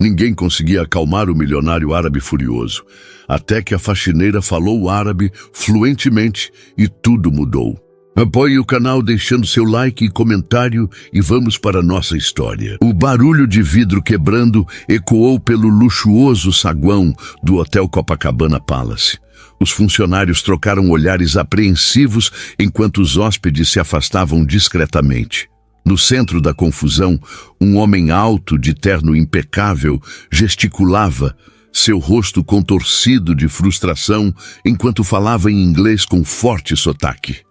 Ninguém conseguia acalmar o milionário árabe furioso, até que a faxineira falou o árabe fluentemente e tudo mudou. Apoie o canal deixando seu like e comentário e vamos para a nossa história. O barulho de vidro quebrando ecoou pelo luxuoso saguão do Hotel Copacabana Palace. Os funcionários trocaram olhares apreensivos enquanto os hóspedes se afastavam discretamente. No centro da confusão, um homem alto de terno impecável gesticulava, seu rosto contorcido de frustração, enquanto falava em inglês com forte sotaque.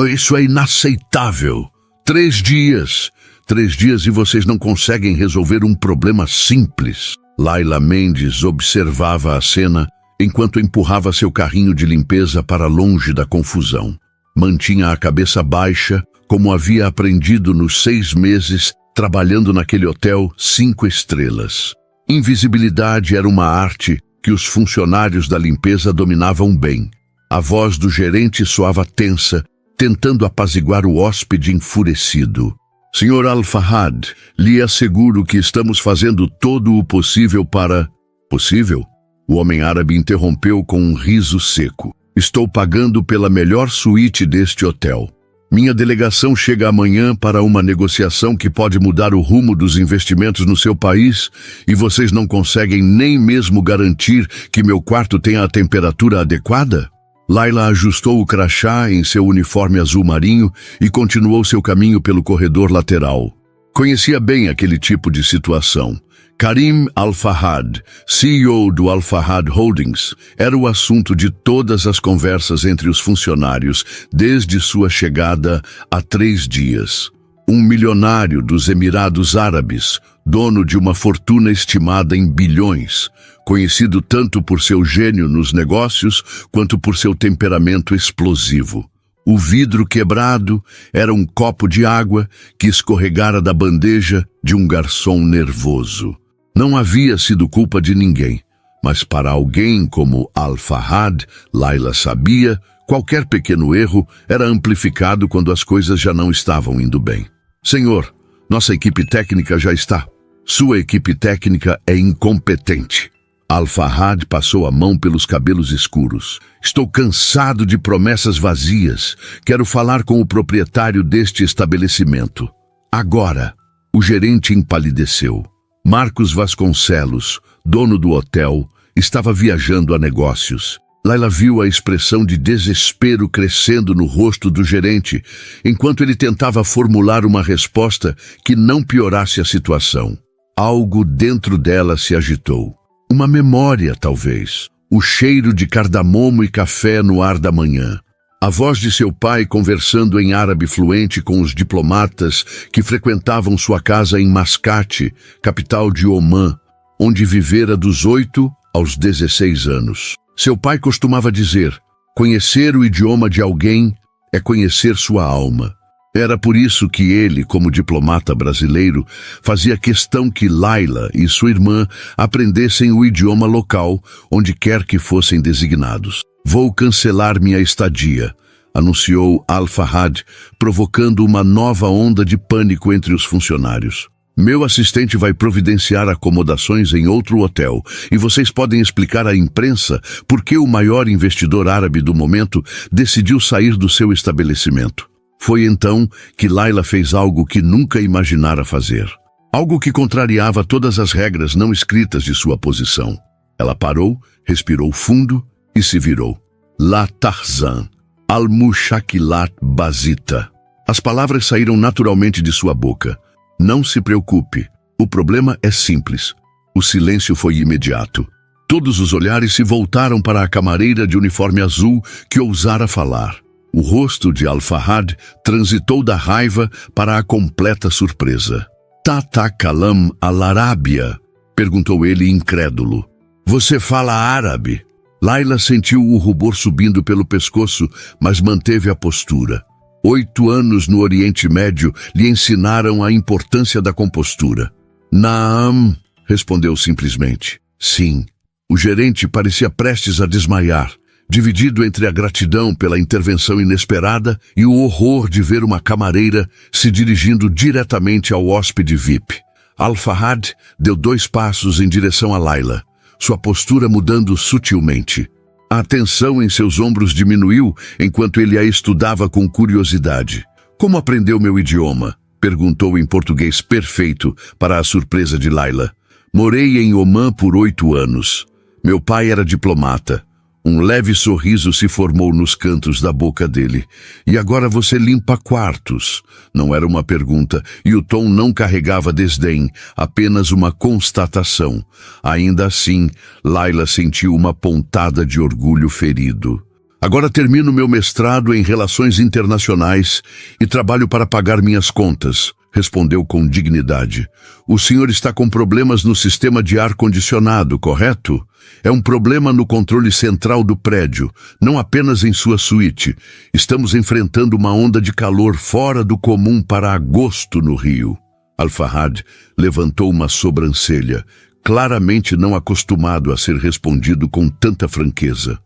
Isso é inaceitável. 3 dias. 3 dias e vocês não conseguem resolver um problema simples. Laila Mendes observava a cena enquanto empurrava seu carrinho de limpeza para longe da confusão. Mantinha a cabeça baixa, como havia aprendido nos 6 meses trabalhando naquele hotel 5 estrelas. Invisibilidade era uma arte que os funcionários da limpeza dominavam bem. A voz do gerente soava tensa, tentando apaziguar o hóspede enfurecido. Senhor Al-Fahad, lhe asseguro que estamos fazendo todo o possível para... Possível? O homem árabe interrompeu com um riso seco. Estou pagando pela melhor suíte deste hotel. Minha delegação chega amanhã para uma negociação que pode mudar o rumo dos investimentos no seu país e vocês não conseguem nem mesmo garantir que meu quarto tenha a temperatura adequada? Laila ajustou o crachá em seu uniforme azul marinho e continuou seu caminho pelo corredor lateral. Conhecia bem aquele tipo de situação. Karim Al-Fahad, CEO do Al-Fahad Holdings, era o assunto de todas as conversas entre os funcionários desde sua chegada há 3 dias. Um milionário dos Emirados Árabes, dono de uma fortuna estimada em bilhões, conhecido tanto por seu gênio nos negócios quanto por seu temperamento explosivo. O vidro quebrado era um copo de água que escorregara da bandeja de um garçom nervoso. Não havia sido culpa de ninguém, mas para alguém como Al-Fahad, Laila sabia, qualquer pequeno erro era amplificado quando as coisas já não estavam indo bem. Senhor, nossa equipe técnica já está. Sua equipe técnica é incompetente. Al-Fahad passou a mão pelos cabelos escuros. Estou cansado de promessas vazias. Quero falar com o proprietário deste estabelecimento. Agora, o gerente empalideceu. Marcos Vasconcelos, dono do hotel, estava viajando a negócios. Laila viu a expressão de desespero crescendo no rosto do gerente, enquanto ele tentava formular uma resposta que não piorasse a situação. Algo dentro dela se agitou. Uma memória, talvez. O cheiro de cardamomo e café no ar da manhã. A voz de seu pai conversando em árabe fluente com os diplomatas que frequentavam sua casa em Mascate, capital de Omã, onde vivera dos 8 aos 16 anos. Seu pai costumava dizer: conhecer o idioma de alguém é conhecer sua alma. Era por isso que ele, como diplomata brasileiro, fazia questão que Laila e sua irmã aprendessem o idioma local, onde quer que fossem designados. Vou cancelar minha estadia, anunciou Al-Fahad, provocando uma nova onda de pânico entre os funcionários. Meu assistente vai providenciar acomodações em outro hotel e vocês podem explicar à imprensa por que o maior investidor árabe do momento decidiu sair do seu estabelecimento. Foi então que Laila fez algo que nunca imaginara fazer. Algo que contrariava todas as regras não escritas de sua posição. Ela parou, respirou fundo e se virou. La Tarzan, Al-Mushakilat Basita. As palavras saíram naturalmente de sua boca. Não se preocupe, o problema é simples. O silêncio foi imediato. Todos os olhares se voltaram para a camareira de uniforme azul que ousara falar. O rosto de Al-Fahad transitou da raiva para a completa surpresa. Tata Kalam al-Arábia? Perguntou ele incrédulo. Você fala árabe? Laila sentiu o rubor subindo pelo pescoço, mas manteve a postura. 8 anos no Oriente Médio lhe ensinaram a importância da compostura. Naam, respondeu simplesmente. Sim. O gerente parecia prestes a desmaiar, dividido entre a gratidão pela intervenção inesperada e o horror de ver uma camareira se dirigindo diretamente ao hóspede VIP. Al-Fahad deu 2 passos em direção a Layla, sua postura mudando sutilmente. A tensão em seus ombros diminuiu enquanto ele a estudava com curiosidade. Como aprendeu meu idioma? Perguntou em português perfeito, para a surpresa de Layla. Morei em Omã por 8 anos. Meu pai era diplomata. Um leve sorriso se formou nos cantos da boca dele. E agora você limpa quartos? Não era uma pergunta, e o tom não carregava desdém, apenas uma constatação. Ainda assim, Layla sentiu uma pontada de orgulho ferido. Agora termino meu mestrado em Relações Internacionais e trabalho para pagar minhas contas, respondeu com dignidade. O senhor está com problemas no sistema de ar-condicionado, correto? É um problema no controle central do prédio, não apenas em sua suíte. Estamos enfrentando uma onda de calor fora do comum para agosto no Rio. Al-Fahad levantou uma sobrancelha, claramente não acostumado a ser respondido com tanta franqueza.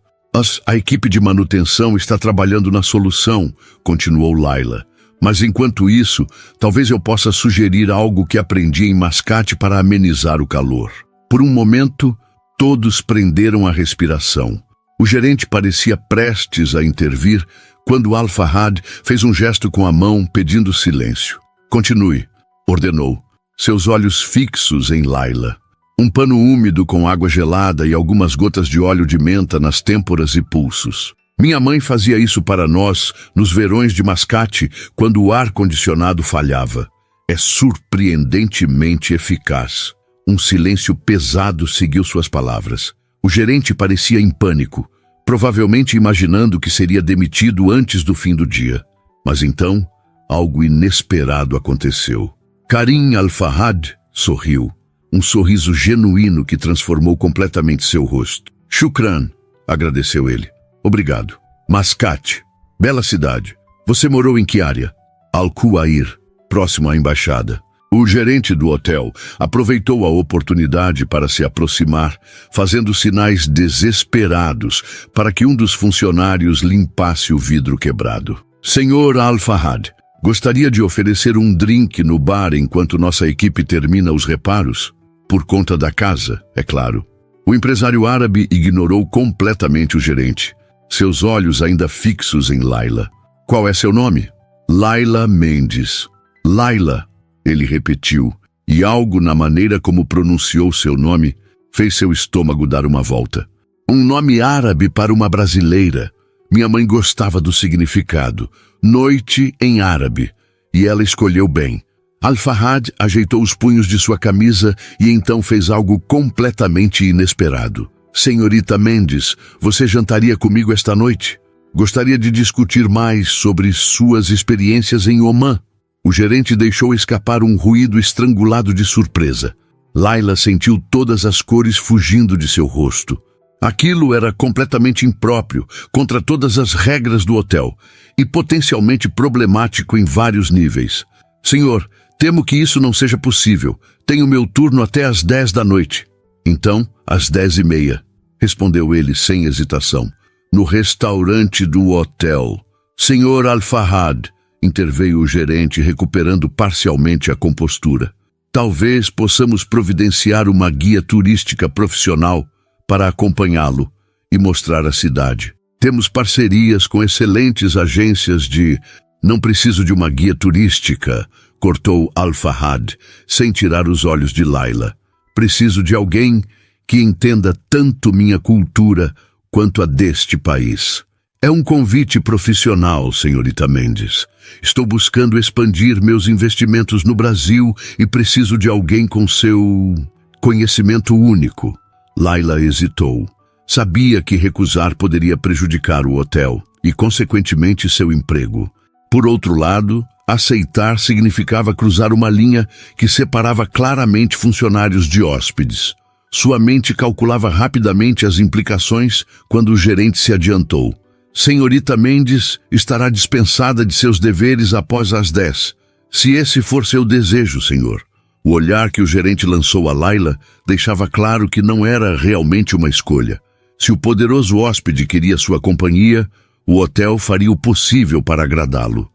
A equipe de manutenção está trabalhando na solução, continuou Layla. Mas enquanto isso, talvez eu possa sugerir algo que aprendi em Mascate para amenizar o calor. Por um momento, todos prenderam a respiração. O gerente parecia prestes a intervir quando Al-Fahad fez um gesto com a mão pedindo silêncio. Continue, ordenou, seus olhos fixos em Layla. Um pano úmido com água gelada e algumas gotas de óleo de menta nas têmporas e pulsos. Minha mãe fazia isso para nós nos verões de Mascate quando o ar-condicionado falhava. É surpreendentemente eficaz. Um silêncio pesado seguiu suas palavras. O gerente parecia em pânico, provavelmente imaginando que seria demitido antes do fim do dia. Mas então, algo inesperado aconteceu. Karim Al-Fahad sorriu. Um sorriso genuíno que transformou completamente seu rosto. Shukran, agradeceu ele. Obrigado. Mascate, bela cidade. Você morou em que área? Al-Quwair, próximo à embaixada. O gerente do hotel aproveitou a oportunidade para se aproximar, fazendo sinais desesperados para que um dos funcionários limpasse o vidro quebrado. Senhor Al-Fahad, gostaria de oferecer um drink no bar enquanto nossa equipe termina os reparos? Por conta da casa, é claro. O empresário árabe ignorou completamente o gerente, seus olhos ainda fixos em Layla. Qual é seu nome? Layla Mendes. Layla, ele repetiu, e algo na maneira como pronunciou seu nome fez seu estômago dar uma volta. Um nome árabe para uma brasileira. Minha mãe gostava do significado, noite em árabe, e ela escolheu bem. Al-Fahad ajeitou os punhos de sua camisa e então fez algo completamente inesperado. Senhorita Mendes, você jantaria comigo esta noite? Gostaria de discutir mais sobre suas experiências em Omã. O gerente deixou escapar um ruído estrangulado de surpresa. Layla sentiu todas as cores fugindo de seu rosto. Aquilo era completamente impróprio, contra todas as regras do hotel, e potencialmente problemático em vários níveis. Senhor, temo que isso não seja possível. Tenho meu turno até às 10 da noite. Então, às 10:30, respondeu ele sem hesitação. No restaurante do hotel. Senhor Al-Fahad, interveio o gerente, recuperando parcialmente a compostura. Talvez possamos providenciar uma guia turística profissional para acompanhá-lo e mostrar a cidade. Temos parcerias com excelentes agências de... Não preciso de uma guia turística, cortou Al-Fahad, sem tirar os olhos de Layla. Preciso de alguém que entenda tanto minha cultura quanto a deste país. É um convite profissional, senhorita Mendes. Estou buscando expandir meus investimentos no Brasil e preciso de alguém com seu conhecimento único. Layla hesitou. Sabia que recusar poderia prejudicar o hotel e, consequentemente, seu emprego. Por outro lado, aceitar significava cruzar uma linha que separava claramente funcionários de hóspedes. Sua mente calculava rapidamente as implicações quando o gerente se adiantou. Senhorita Mendes estará dispensada de seus deveres após as 10. Se esse for seu desejo, senhor. O olhar que o gerente lançou a Layla deixava claro que não era realmente uma escolha. Se o poderoso hóspede queria sua companhia, o hotel faria o possível para agradá-lo.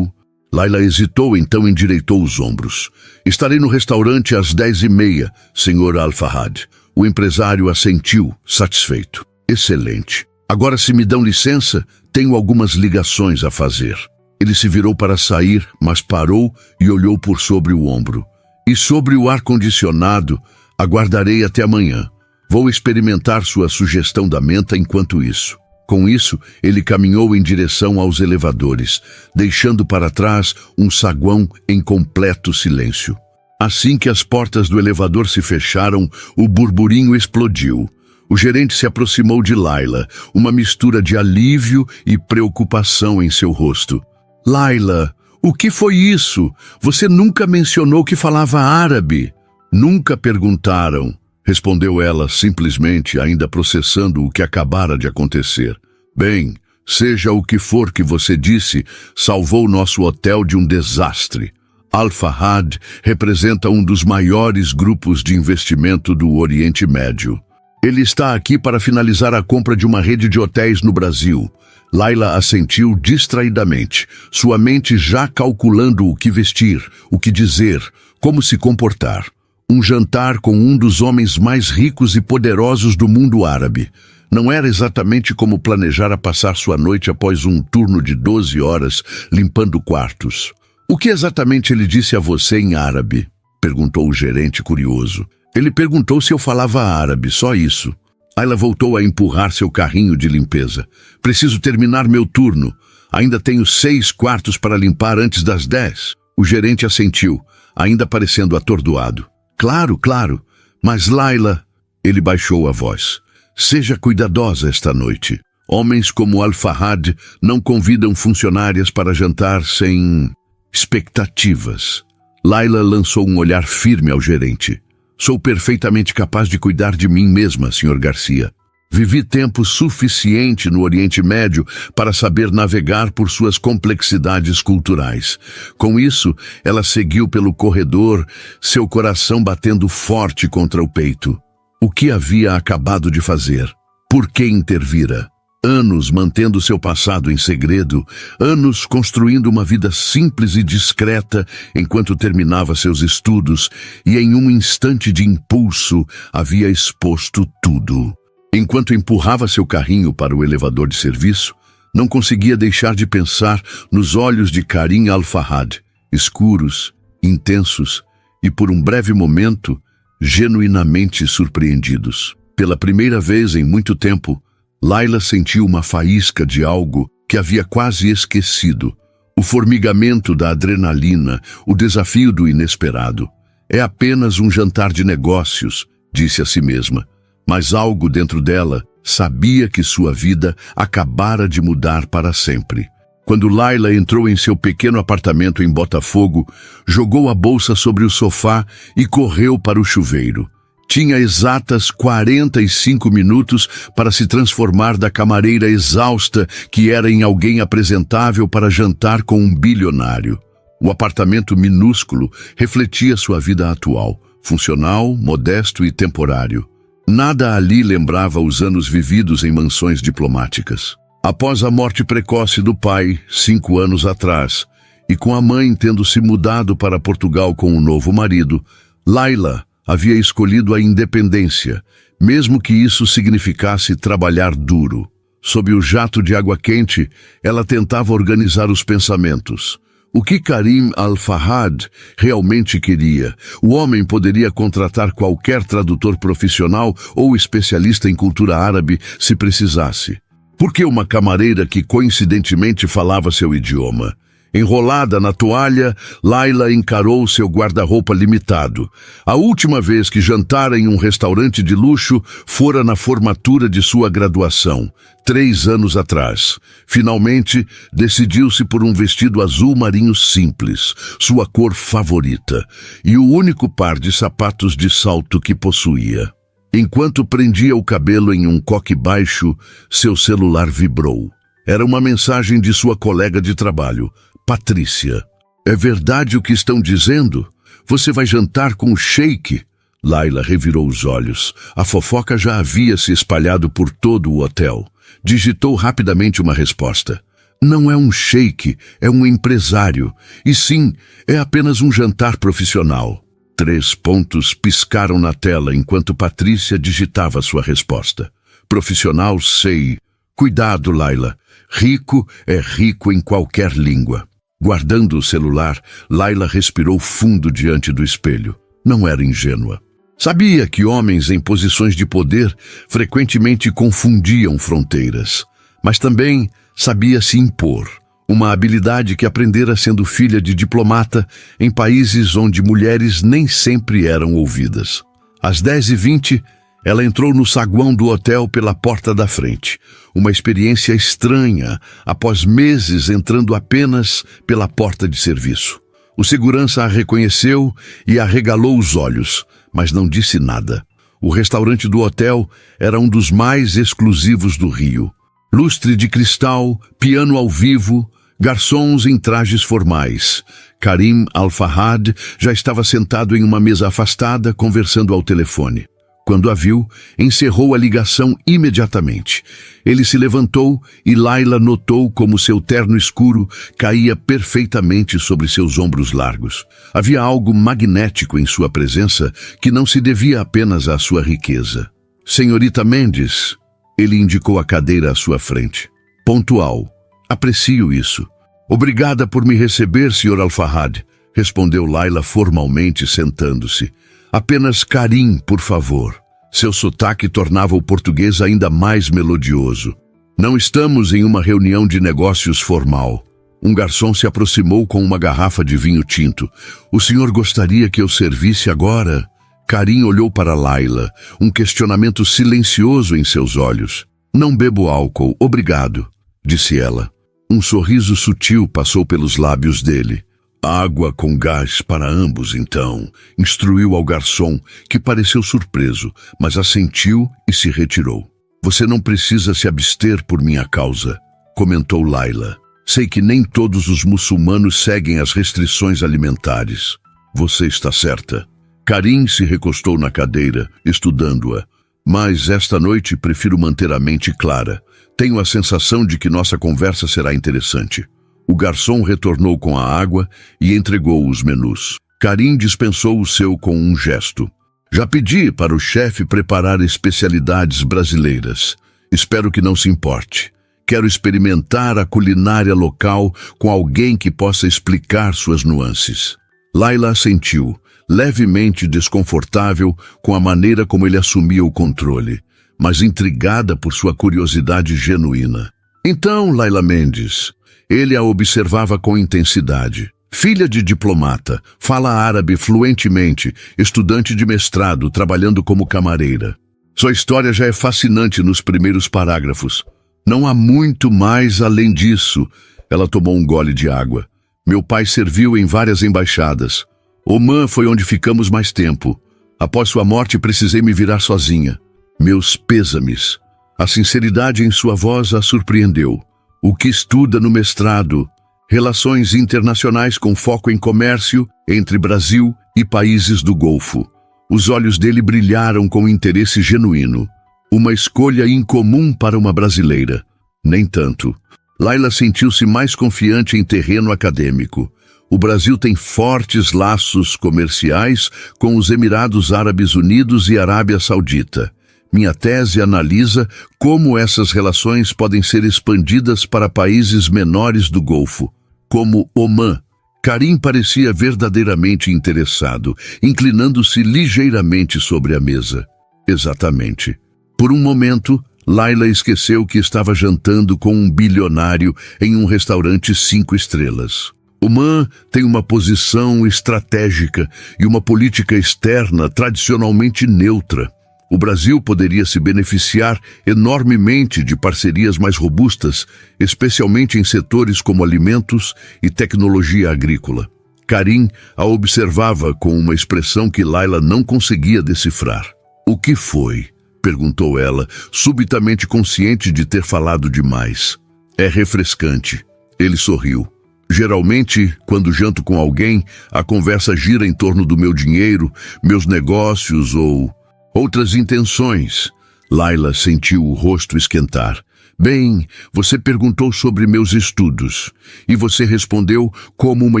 Laila hesitou, então endireitou os ombros. Estarei no restaurante às 10h30, Sr. Al-Fahad. O empresário assentiu, satisfeito. Excelente. Agora, se me dão licença, tenho algumas ligações a fazer. Ele se virou para sair, mas parou e olhou por sobre o ombro. E sobre o ar-condicionado, aguardarei até amanhã. Vou experimentar sua sugestão da menta enquanto isso. Com isso, ele caminhou em direção aos elevadores, deixando para trás um saguão em completo silêncio. Assim que as portas do elevador se fecharam, o burburinho explodiu. O gerente se aproximou de Laila, uma mistura de alívio e preocupação em seu rosto. Laila, o que foi isso? Você nunca mencionou que falava árabe. Nunca perguntaram, respondeu ela simplesmente, ainda processando o que acabara de acontecer. Bem, seja o que for que você disse, salvou nosso hotel de um desastre. Al-Fahad representa um dos maiores grupos de investimento do Oriente Médio. Ele está aqui para finalizar a compra de uma rede de hotéis no Brasil. Laila assentiu distraidamente, sua mente já calculando o que vestir, o que dizer, como se comportar. Um jantar com um dos homens mais ricos e poderosos do mundo árabe. Não era exatamente como planejara passar sua noite após um turno de 12 horas limpando quartos. O que exatamente ele disse a você em árabe? Perguntou o gerente curioso. Ele perguntou se eu falava árabe, só isso. Laila voltou a empurrar seu carrinho de limpeza. Preciso terminar meu turno. Ainda tenho 6 quartos para limpar antes das 10. O gerente assentiu, ainda parecendo atordoado. Claro, claro. Mas Laila... Ele baixou a voz. Seja cuidadosa esta noite. Homens como Al-Fahad não convidam funcionárias para jantar sem expectativas. Laila lançou um olhar firme ao gerente. Sou perfeitamente capaz de cuidar de mim mesma, Sr. Garcia. Vivi tempo suficiente no Oriente Médio para saber navegar por suas complexidades culturais. Com isso, ela seguiu pelo corredor, seu coração batendo forte contra o peito. O que havia acabado de fazer? Por que intervira? Anos mantendo seu passado em segredo, anos construindo uma vida simples e discreta enquanto terminava seus estudos e em um instante de impulso havia exposto tudo. Enquanto empurrava seu carrinho para o elevador de serviço, não conseguia deixar de pensar nos olhos de Karim Al-Fahad, escuros, intensos e por um breve momento, genuinamente surpreendidos. Pela primeira vez em muito tempo, Laila sentiu uma faísca de algo que havia quase esquecido. O formigamento da adrenalina, o desafio do inesperado. É apenas um jantar de negócios, disse a si mesma. Mas algo dentro dela sabia que sua vida acabara de mudar para sempre. Quando Laila entrou em seu pequeno apartamento em Botafogo, jogou a bolsa sobre o sofá e correu para o chuveiro. Tinha exatas 45 minutos para se transformar da camareira exausta que era em alguém apresentável para jantar com um bilionário. O apartamento minúsculo refletia sua vida atual, funcional, modesto e temporário. Nada ali lembrava os anos vividos em mansões diplomáticas. Após a morte precoce do pai, 5 anos atrás, e com a mãe tendo se mudado para Portugal com um novo marido, Laila havia escolhido a independência, mesmo que isso significasse trabalhar duro. Sob o jato de água quente, ela tentava organizar os pensamentos. O que Karim Al-Fahad realmente queria? O homem poderia contratar qualquer tradutor profissional ou especialista em cultura árabe se precisasse. Por que uma camareira que coincidentemente falava seu idioma? Enrolada na toalha, Laila encarou seu guarda-roupa limitado. A última vez que jantara em um restaurante de luxo fora na formatura de sua graduação, 3 anos atrás. Finalmente, decidiu-se por um vestido azul marinho simples, sua cor favorita, e o único par de sapatos de salto que possuía. Enquanto prendia o cabelo em um coque baixo, seu celular vibrou. Era uma mensagem de sua colega de trabalho, Patrícia. É verdade o que estão dizendo? Você vai jantar com o sheik? Laila revirou os olhos. A fofoca já havia se espalhado por todo o hotel. Digitou rapidamente uma resposta. Não é um sheik, é um empresário. E sim, é apenas um jantar profissional. 3 pontos piscaram na tela enquanto Patrícia digitava sua resposta. Profissional, sei. Cuidado, Laila. Rico é rico em qualquer língua. Guardando o celular, Laila respirou fundo diante do espelho. Não era ingênua. Sabia que homens em posições de poder frequentemente confundiam fronteiras, mas também sabia se impor, uma habilidade que aprendera sendo filha de diplomata em países onde mulheres nem sempre eram ouvidas. Às 10h20, ela entrou no saguão do hotel pela porta da frente, uma experiência estranha após meses entrando apenas pela porta de serviço. O segurança a reconheceu e arregalou os olhos, mas não disse nada. O restaurante do hotel era um dos mais exclusivos do Rio. Lustre de cristal, piano ao vivo, garçons em trajes formais. Karim Al-Fahad já estava sentado em uma mesa afastada, conversando ao telefone. Quando a viu, encerrou a ligação imediatamente. Ele se levantou e Laila notou como seu terno escuro caía perfeitamente sobre seus ombros largos. Havia algo magnético em sua presença que não se devia apenas à sua riqueza. Senhorita Mendes, ele indicou a cadeira à sua frente. Pontual. Aprecio isso. Obrigada por me receber, Sr. Al-Fahad, respondeu Laila formalmente, sentando-se. Apenas Karim, por favor. Seu sotaque tornava o português ainda mais melodioso. Não estamos em uma reunião de negócios formal. Um garçom se aproximou com uma garrafa de vinho tinto. O senhor gostaria que eu servisse agora? Karim olhou para Laila, um questionamento silencioso em seus olhos. Não bebo álcool, obrigado, disse ela. Um sorriso sutil passou pelos lábios dele. Água com gás para ambos, então, instruiu ao garçom, que pareceu surpreso, mas assentiu e se retirou. Você não precisa se abster por minha causa, comentou Laila. Sei que nem todos os muçulmanos seguem as restrições alimentares. Você está certa. Karim se recostou na cadeira, estudando-a. Mas esta noite prefiro manter a mente clara. Tenho a sensação de que nossa conversa será interessante. O garçom retornou com a água e entregou os menus. Karim dispensou o seu com um gesto. Já pedi para o chefe preparar especialidades brasileiras. Espero que não se importe. Quero experimentar a culinária local com alguém que possa explicar suas nuances. Laila assentiu, levemente desconfortável com a maneira como ele assumia o controle, mas intrigada por sua curiosidade genuína. Então, Laila Mendes... Ele a observava com intensidade. Filha de diplomata, fala árabe fluentemente, estudante de mestrado, trabalhando como camareira. Sua história já é fascinante nos primeiros parágrafos. Não há muito mais além disso. Ela tomou um gole de água. Meu pai serviu em várias embaixadas. Omã foi onde ficamos mais tempo. Após sua morte, precisei me virar sozinha. Meus pêsames. A sinceridade em sua voz a surpreendeu. O que estuda no mestrado? Relações internacionais com foco em comércio entre Brasil e países do Golfo. Os olhos dele brilharam com interesse genuíno. Uma escolha incomum para uma brasileira. Nem tanto. Laila sentiu-se mais confiante em terreno acadêmico. O Brasil tem fortes laços comerciais com os Emirados Árabes Unidos e Arábia Saudita. Minha tese analisa como essas relações podem ser expandidas para países menores do Golfo, como Omã. Karim parecia verdadeiramente interessado, inclinando-se ligeiramente sobre a mesa. Exatamente. Por um momento, Laila esqueceu que estava jantando com um bilionário em um restaurante 5 estrelas. Omã tem uma posição estratégica e uma política externa tradicionalmente neutra. O Brasil poderia se beneficiar enormemente de parcerias mais robustas, especialmente em setores como alimentos e tecnologia agrícola. Karim a observava com uma expressão que Laila não conseguia decifrar. O que foi? Perguntou ela, subitamente consciente de ter falado demais. É refrescante. Ele sorriu. Geralmente, quando janto com alguém, a conversa gira em torno do meu dinheiro, meus negócios ou outras intenções. Laila sentiu o rosto esquentar. Bem, você perguntou sobre meus estudos, e você respondeu como uma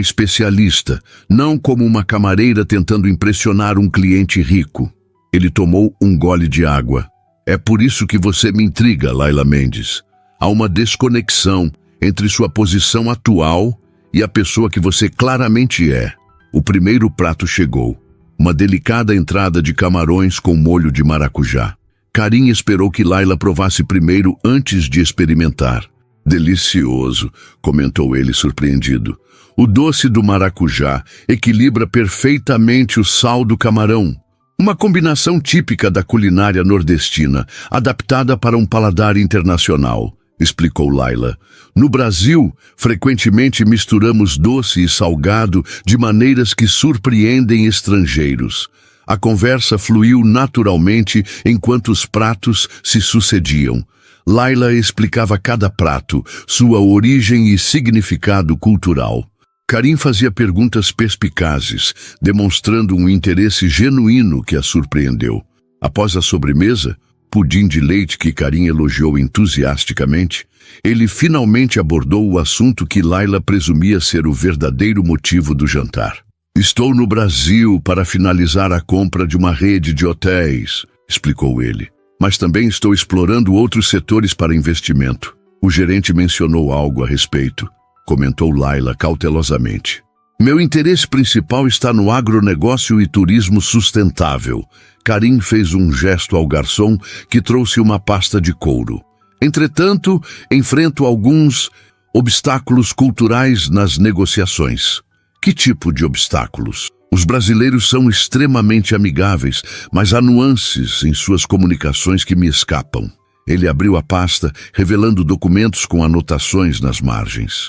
especialista, não como uma camareira tentando impressionar um cliente rico. Ele tomou um gole de água. É por isso que você me intriga, Layla Mendes. Há uma desconexão entre sua posição atual e a pessoa que você claramente é. O primeiro prato chegou. Uma delicada entrada de camarões com molho de maracujá. Karim esperou que Layla provasse primeiro antes de experimentar. Delicioso, comentou ele surpreendido. O doce do maracujá equilibra perfeitamente o sal do camarão. Uma combinação típica da culinária nordestina, adaptada para um paladar internacional, explicou Layla. No Brasil, frequentemente misturamos doce e salgado de maneiras que surpreendem estrangeiros. A conversa fluiu naturalmente enquanto os pratos se sucediam. Layla explicava cada prato, sua origem e significado cultural. Karim fazia perguntas perspicazes, demonstrando um interesse genuíno que a surpreendeu. Após a sobremesa, pudim de leite que Karim elogiou entusiasticamente, ele finalmente abordou o assunto que Layla presumia ser o verdadeiro motivo do jantar. Estou no Brasil para finalizar a compra de uma rede de hotéis, explicou ele. Mas também estou explorando outros setores para investimento. O gerente mencionou algo a respeito, comentou Layla cautelosamente. Meu interesse principal está no agronegócio e turismo sustentável. Karim fez um gesto ao garçom que trouxe uma pasta de couro. Entretanto, enfrento alguns obstáculos culturais nas negociações. Que tipo de obstáculos? Os brasileiros são extremamente amigáveis, mas há nuances em suas comunicações que me escapam. Ele abriu a pasta, revelando documentos com anotações nas margens.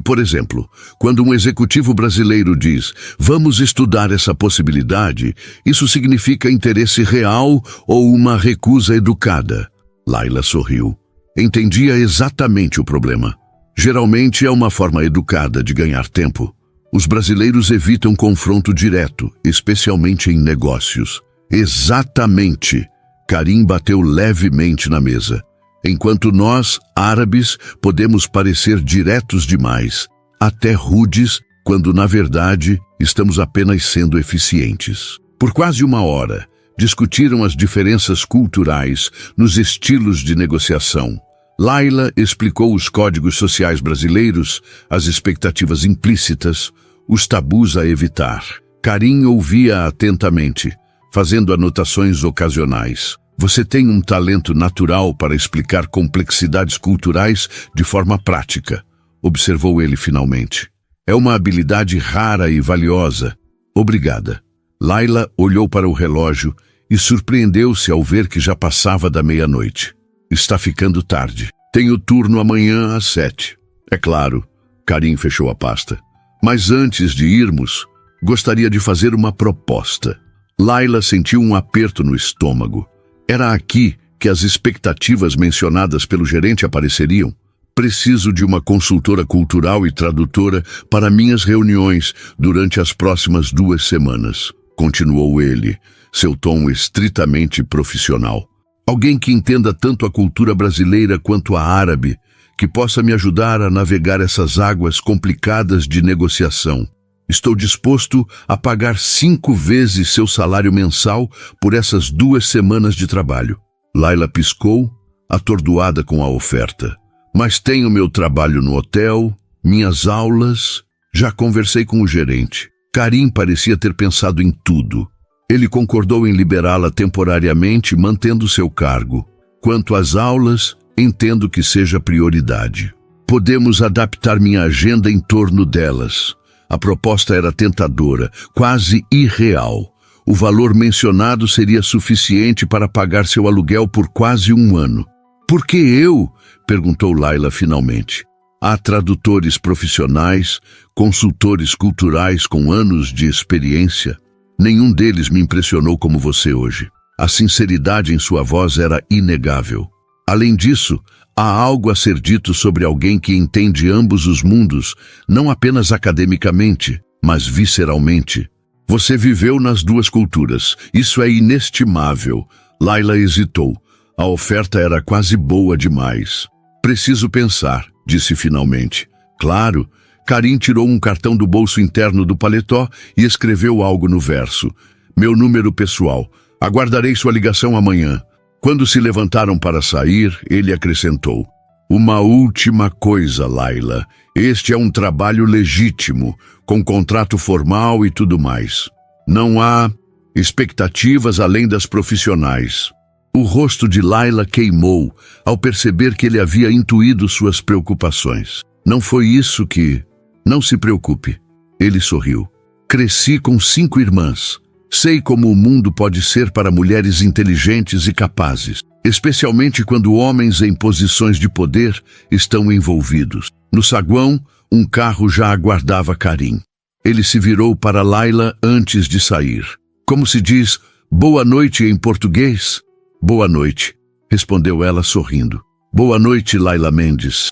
Por exemplo, quando um executivo brasileiro diz "vamos estudar essa possibilidade", isso significa interesse real ou uma recusa educada. Layla sorriu. Entendia exatamente o problema. Geralmente é uma forma educada de ganhar tempo. Os brasileiros evitam confronto direto, especialmente em negócios. Exatamente. Karim bateu levemente na mesa. Enquanto nós, árabes, podemos parecer diretos demais, até rudes, quando na verdade estamos apenas sendo eficientes. Por quase uma hora, discutiram as diferenças culturais nos estilos de negociação. Layla explicou os códigos sociais brasileiros, as expectativas implícitas, os tabus a evitar. Karim ouvia atentamente, fazendo anotações ocasionais. Você tem um talento natural para explicar complexidades culturais de forma prática, observou ele finalmente. É uma habilidade rara e valiosa. Obrigada. Layla olhou para o relógio e surpreendeu-se ao ver que já passava da meia-noite. Está ficando tarde. Tenho turno amanhã às 7. É claro. Karim fechou a pasta. Mas antes de irmos, gostaria de fazer uma proposta. Layla sentiu um aperto no estômago. Era aqui que as expectativas mencionadas pelo gerente apareceriam. Preciso de uma consultora cultural e tradutora para minhas reuniões durante as próximas 2 semanas, continuou ele, seu tom estritamente profissional. Alguém que entenda tanto a cultura brasileira quanto a árabe, que possa me ajudar a navegar essas águas complicadas de negociação. Estou disposto a pagar 5 vezes seu salário mensal por essas 2 semanas de trabalho. Layla piscou, atordoada com a oferta. Mas tenho meu trabalho no hotel, minhas aulas. Já conversei com o gerente. Karim parecia ter pensado em tudo. Ele concordou em liberá-la temporariamente, mantendo seu cargo. Quanto às aulas, entendo que seja prioridade. Podemos adaptar minha agenda em torno delas. A proposta era tentadora, quase irreal. O valor mencionado seria suficiente para pagar seu aluguel por quase 1 ano. Por que eu? Perguntou Layla finalmente. Há tradutores profissionais, consultores culturais com anos de experiência. Nenhum deles me impressionou como você hoje. A sinceridade em sua voz era inegável. Além disso, há algo a ser dito sobre alguém que entende ambos os mundos, não apenas academicamente, mas visceralmente. Você viveu nas 2 culturas. Isso é inestimável. Layla hesitou. A oferta era quase boa demais. Preciso pensar, disse finalmente. Claro. Karim tirou um cartão do bolso interno do paletó e escreveu algo no verso. Meu número pessoal. Aguardarei sua ligação amanhã. Quando se levantaram para sair, ele acrescentou. Uma última coisa, Laila. Este é um trabalho legítimo, com contrato formal e tudo mais. Não há expectativas além das profissionais. O rosto de Laila queimou ao perceber que ele havia intuído suas preocupações. Não foi isso que... Não se preocupe. Ele sorriu. Cresci com 5 irmãs. Sei como o mundo pode ser para mulheres inteligentes e capazes, especialmente quando homens em posições de poder estão envolvidos. No saguão, um carro já aguardava Karim. Ele se virou para Laila antes de sair. Como se diz, boa noite em português? Boa noite, respondeu ela sorrindo. Boa noite, Laila Mendes.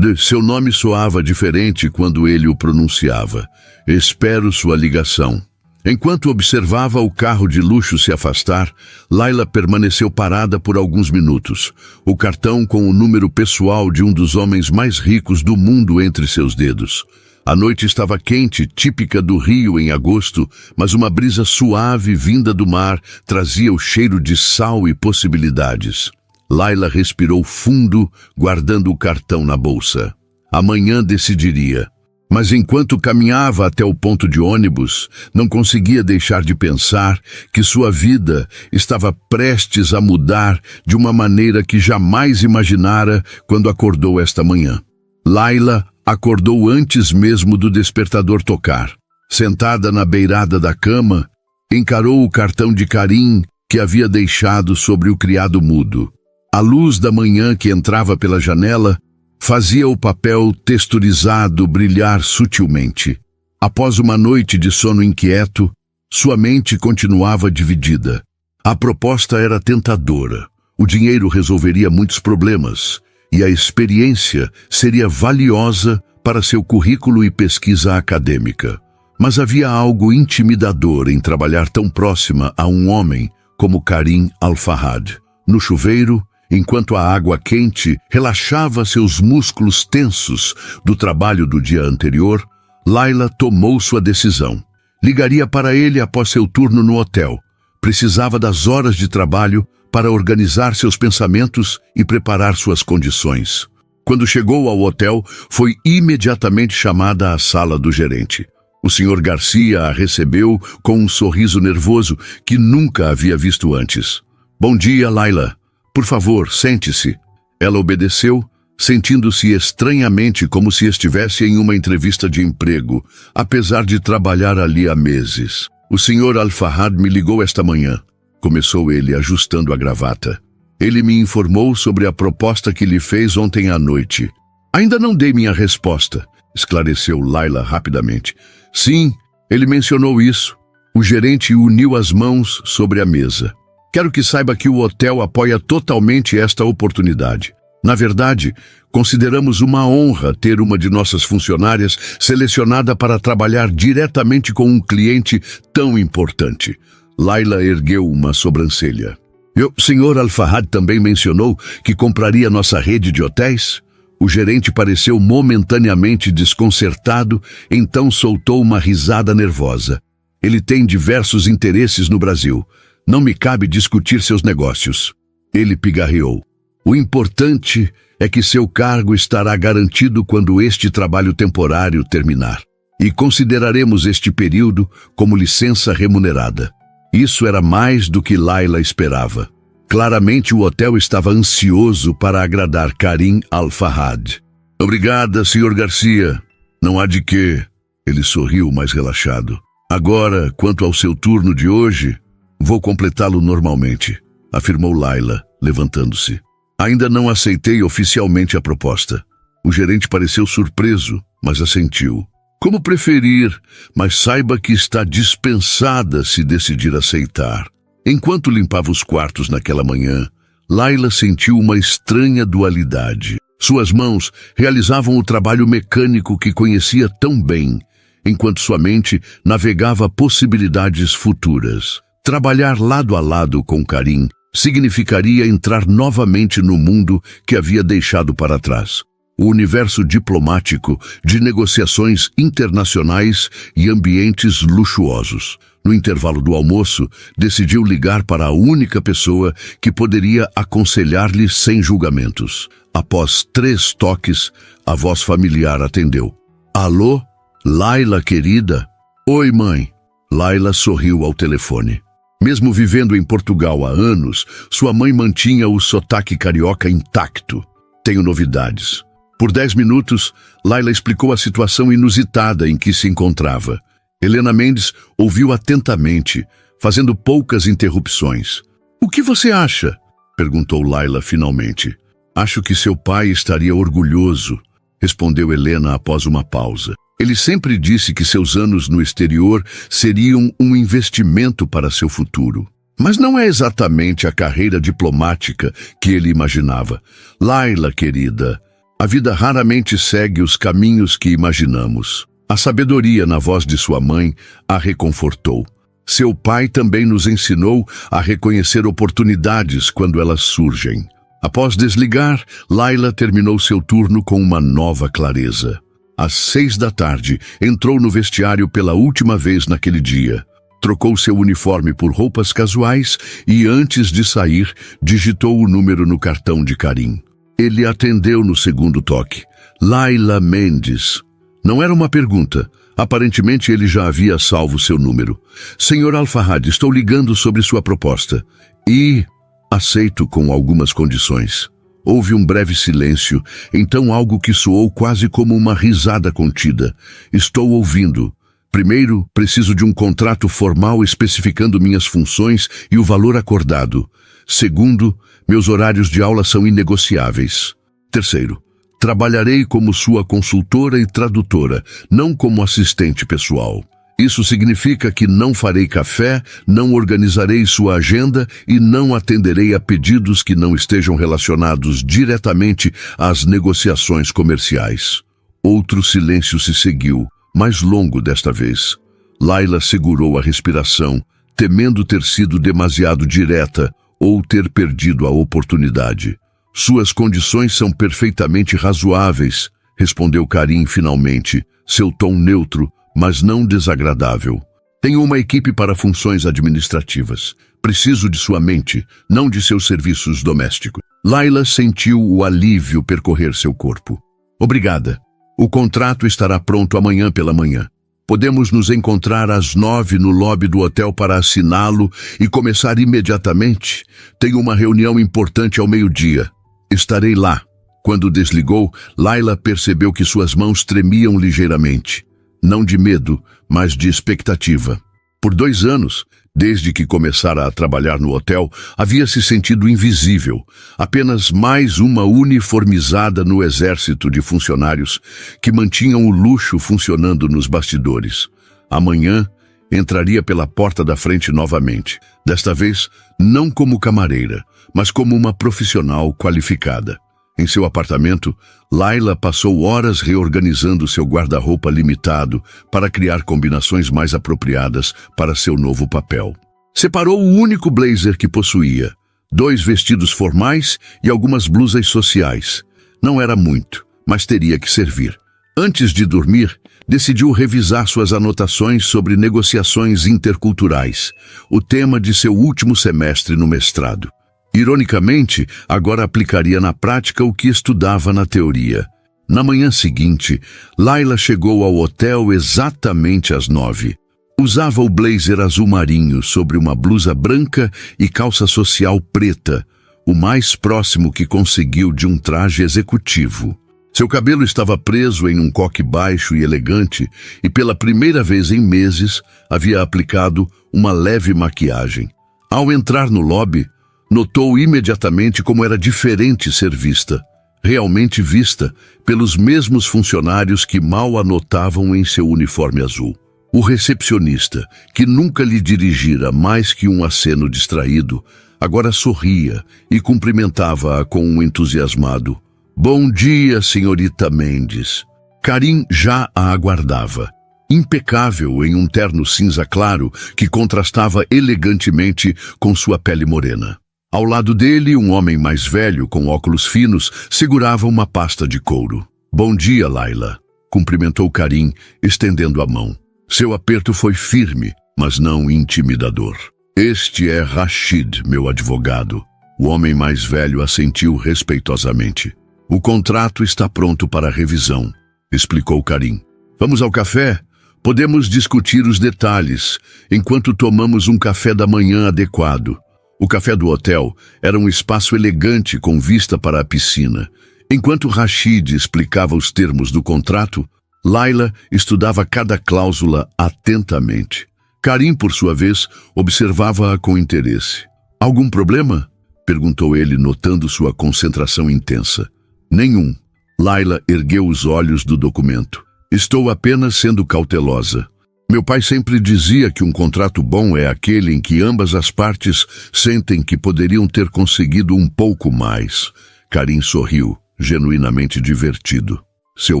Seu nome soava diferente quando ele o pronunciava. Espero sua ligação. Enquanto observava o carro de luxo se afastar, Laila permaneceu parada por alguns minutos, o cartão com o número pessoal de um dos homens mais ricos do mundo entre seus dedos. A noite estava quente, típica do Rio em agosto, mas uma brisa suave vinda do mar trazia o cheiro de sal e possibilidades. Laila respirou fundo, guardando o cartão na bolsa. Amanhã decidiria. Mas enquanto caminhava até o ponto de ônibus, não conseguia deixar de pensar que sua vida estava prestes a mudar de uma maneira que jamais imaginara quando acordou esta manhã. Laila acordou antes mesmo do despertador tocar. Sentada na beirada da cama, encarou o cartão de Karim que havia deixado sobre o criado mudo. A luz da manhã que entrava pela janela fazia o papel texturizado brilhar sutilmente. Após uma noite de sono inquieto, sua mente continuava dividida. A proposta era tentadora. O dinheiro resolveria muitos problemas e a experiência seria valiosa para seu currículo e pesquisa acadêmica. Mas havia algo intimidador em trabalhar tão próxima a um homem como Karim Al-Fahad. No chuveiro, enquanto a água quente relaxava seus músculos tensos do trabalho do dia anterior, Laila tomou sua decisão. Ligaria para ele após seu turno no hotel. Precisava das horas de trabalho para organizar seus pensamentos e preparar suas condições. Quando chegou ao hotel, foi imediatamente chamada à sala do gerente. O Sr. Garcia a recebeu com um sorriso nervoso que nunca havia visto antes. Bom dia, Laila. Por favor, sente-se. Ela obedeceu, sentindo-se estranhamente como se estivesse em uma entrevista de emprego, apesar de trabalhar ali há meses. O Sr. Al-Fahad me ligou esta manhã, começou ele ajustando a gravata. Ele me informou sobre a proposta que lhe fez ontem à noite. Ainda não dei minha resposta, esclareceu Laila rapidamente. Sim, ele mencionou isso. O gerente uniu as mãos sobre a mesa. Quero que saiba que o hotel apoia totalmente esta oportunidade. Na verdade, consideramos uma honra ter uma de nossas funcionárias selecionada para trabalhar diretamente com um cliente tão importante. Laila ergueu uma sobrancelha. O Sr. Al-Fahad também mencionou que compraria nossa rede de hotéis? O gerente pareceu momentaneamente desconcertado, então soltou uma risada nervosa. Ele tem diversos interesses no Brasil. Não me cabe discutir seus negócios. Ele pigarreou. O importante é que seu cargo estará garantido quando este trabalho temporário terminar. E consideraremos este período como licença remunerada. Isso era mais do que Laila esperava. Claramente o hotel estava ansioso para agradar Karim Al-Fahad. Obrigada, Sr. Garcia. Não há de quê. Ele sorriu mais relaxado. Agora, quanto ao seu turno de hoje, vou completá-lo normalmente, afirmou Laila, levantando-se. Ainda não aceitei oficialmente a proposta. O gerente pareceu surpreso, mas assentiu. Como preferir, mas saiba que está dispensada se decidir aceitar. Enquanto limpava os quartos naquela manhã, Laila sentiu uma estranha dualidade. Suas mãos realizavam o trabalho mecânico que conhecia tão bem, enquanto sua mente navegava possibilidades futuras. Trabalhar lado a lado com Karim Significaria entrar novamente no mundo que havia deixado para trás. O universo diplomático de negociações internacionais e ambientes luxuosos. No intervalo do almoço, decidiu ligar para a única pessoa que poderia aconselhar-lhe sem julgamentos. Após 3 toques, a voz familiar atendeu. Alô? Laila, querida? Oi, mãe. Laila sorriu ao telefone. Mesmo vivendo em Portugal há anos, sua mãe mantinha o sotaque carioca intacto. Tenho novidades. Por 10 minutos, Laila explicou a situação inusitada em que se encontrava. Helena Mendes ouviu atentamente, fazendo poucas interrupções. O que você acha? Perguntou Laila finalmente. Acho que seu pai estaria orgulhoso, respondeu Helena após uma pausa. Ele sempre disse que seus anos no exterior seriam um investimento para seu futuro. Mas não é exatamente a carreira diplomática que ele imaginava. Laila, querida, a vida raramente segue os caminhos que imaginamos. A sabedoria na voz de sua mãe a reconfortou. Seu pai também nos ensinou a reconhecer oportunidades quando elas surgem. Após desligar, Laila terminou seu turno com uma nova clareza. Às 6 da tarde, entrou no vestiário pela última vez naquele dia. Trocou seu uniforme por roupas casuais e, antes de sair, digitou o número no cartão de Karim. Ele atendeu no segundo toque. Laila Mendes. Não era uma pergunta. Aparentemente ele já havia salvo seu número. Senhor Al-Farhad, estou ligando sobre sua proposta. E aceito com algumas condições. Houve um breve silêncio, então algo que soou quase como uma risada contida. Estou ouvindo. Primeiro, preciso de um contrato formal especificando minhas funções e o valor acordado. Segundo, meus horários de aula são inegociáveis. Terceiro, trabalharei como sua consultora e tradutora, não como assistente pessoal. Isso significa que não farei café, não organizarei sua agenda e não atenderei a pedidos que não estejam relacionados diretamente às negociações comerciais. Outro silêncio se seguiu, mais longo desta vez. Laila segurou a respiração, temendo ter sido demasiado direta ou ter perdido a oportunidade. Suas condições são perfeitamente razoáveis, respondeu Karim finalmente, seu tom neutro, mas não desagradável. Tenho uma equipe para funções administrativas. Preciso de sua mente, não de seus serviços domésticos. Laila sentiu o alívio percorrer seu corpo. Obrigada. O contrato estará pronto amanhã pela manhã. Podemos nos encontrar às 9 no lobby do hotel para assiná-lo e começar imediatamente. Tenho uma reunião importante ao meio-dia. Estarei lá. Quando desligou, Laila percebeu que suas mãos tremiam ligeiramente. Não de medo, mas de expectativa. Por 2 anos, desde que começara a trabalhar no hotel, havia se sentido invisível, apenas mais uma uniformizada no exército de funcionários que mantinham o luxo funcionando nos bastidores. Amanhã, entraria pela porta da frente novamente, desta vez não como camareira, mas como uma profissional qualificada. Em seu apartamento, Laila passou horas reorganizando seu guarda-roupa limitado para criar combinações mais apropriadas para seu novo papel. Separou o único blazer que possuía, 2 vestidos formais e algumas blusas sociais. Não era muito, mas teria que servir. Antes de dormir, decidiu revisar suas anotações sobre negociações interculturais, o tema de seu último semestre no mestrado. Ironicamente, agora aplicaria na prática o que estudava na teoria. Na manhã seguinte, Laila chegou ao hotel exatamente às 9. Usava o blazer azul marinho sobre uma blusa branca e calça social preta, o mais próximo que conseguiu de um traje executivo. Seu cabelo estava preso em um coque baixo e elegante e pela primeira vez em meses havia aplicado uma leve maquiagem. Ao entrar no lobby, notou imediatamente como era diferente ser vista, realmente vista, pelos mesmos funcionários que mal a notavam em seu uniforme azul. O recepcionista, que nunca lhe dirigira mais que um aceno distraído, agora sorria e cumprimentava-a com um entusiasmado "Bom dia, senhorita Mendes." Karim já a aguardava, impecável em um terno cinza claro que contrastava elegantemente com sua pele morena. Ao lado dele, um homem mais velho, com óculos finos, segurava uma pasta de couro. "Bom dia, Laila", cumprimentou Karim, estendendo a mão. Seu aperto foi firme, mas não intimidador. "Este é Rashid, meu advogado." O homem mais velho assentiu respeitosamente. "O contrato está pronto para revisão", explicou Karim. "Vamos ao café? Podemos discutir os detalhes, enquanto tomamos um café da manhã adequado." O café do hotel era um espaço elegante com vista para a piscina. Enquanto Rashid explicava os termos do contrato, Laila estudava cada cláusula atentamente. Karim, por sua vez, observava-a com interesse. "Algum problema?" perguntou ele, notando sua concentração intensa. "Nenhum." Laila ergueu os olhos do documento. "Estou apenas sendo cautelosa. Meu pai sempre dizia que um contrato bom é aquele em que ambas as partes sentem que poderiam ter conseguido um pouco mais." Karim sorriu, genuinamente divertido. "Seu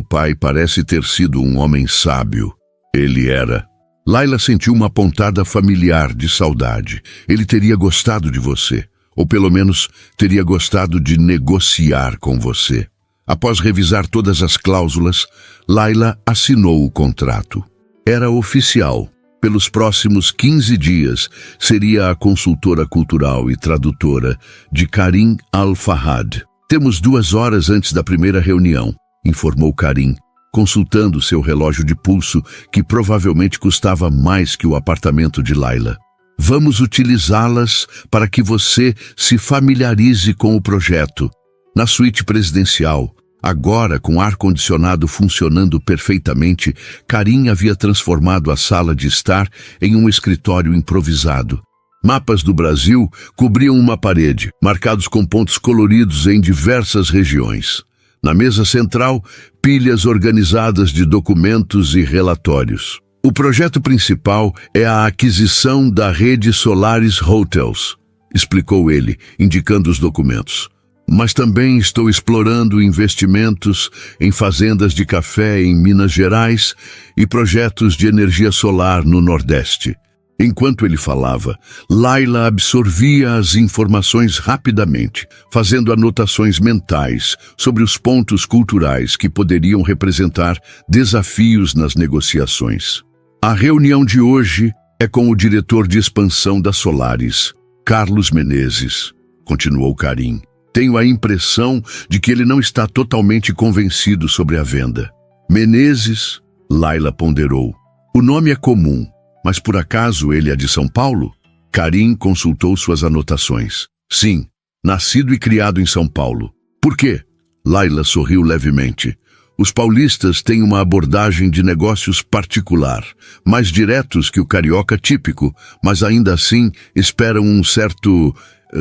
pai parece ter sido um homem sábio." Ele era. Laila sentiu uma pontada familiar de saudade. Ele teria gostado de você, ou pelo menos teria gostado de negociar com você. Após revisar todas as cláusulas, Laila assinou o contrato. Era oficial. Pelos próximos 15 dias, seria a consultora cultural e tradutora de Karim Al-Fahad. "Temos 2 horas antes da primeira reunião", informou Karim, consultando seu relógio de pulso, que provavelmente custava mais que o apartamento de Laila. "Vamos utilizá-las para que você se familiarize com o projeto." Na suíte presidencial, agora com ar-condicionado funcionando perfeitamente, Karim havia transformado a sala de estar em um escritório improvisado. Mapas do Brasil cobriam uma parede, marcados com pontos coloridos em diversas regiões. Na mesa central, pilhas organizadas de documentos e relatórios. "O projeto principal é a aquisição da rede Solaris Hotels", explicou ele, indicando os documentos. "Mas também estou explorando investimentos em fazendas de café em Minas Gerais e projetos de energia solar no Nordeste." Enquanto ele falava, Laila absorvia as informações rapidamente, fazendo anotações mentais sobre os pontos culturais que poderiam representar desafios nas negociações. "A reunião de hoje é com o diretor de expansão da Solaris, Carlos Menezes", continuou Karim. "Tenho a impressão de que ele não está totalmente convencido sobre a venda." "Menezes?", Laila ponderou. "O nome é comum, mas por acaso ele é de São Paulo?" Karim consultou suas anotações. "Sim, nascido e criado em São Paulo." "Por quê?", Laila sorriu levemente. "Os paulistas têm uma abordagem de negócios particular, mais diretos que o carioca típico, mas ainda assim esperam um certo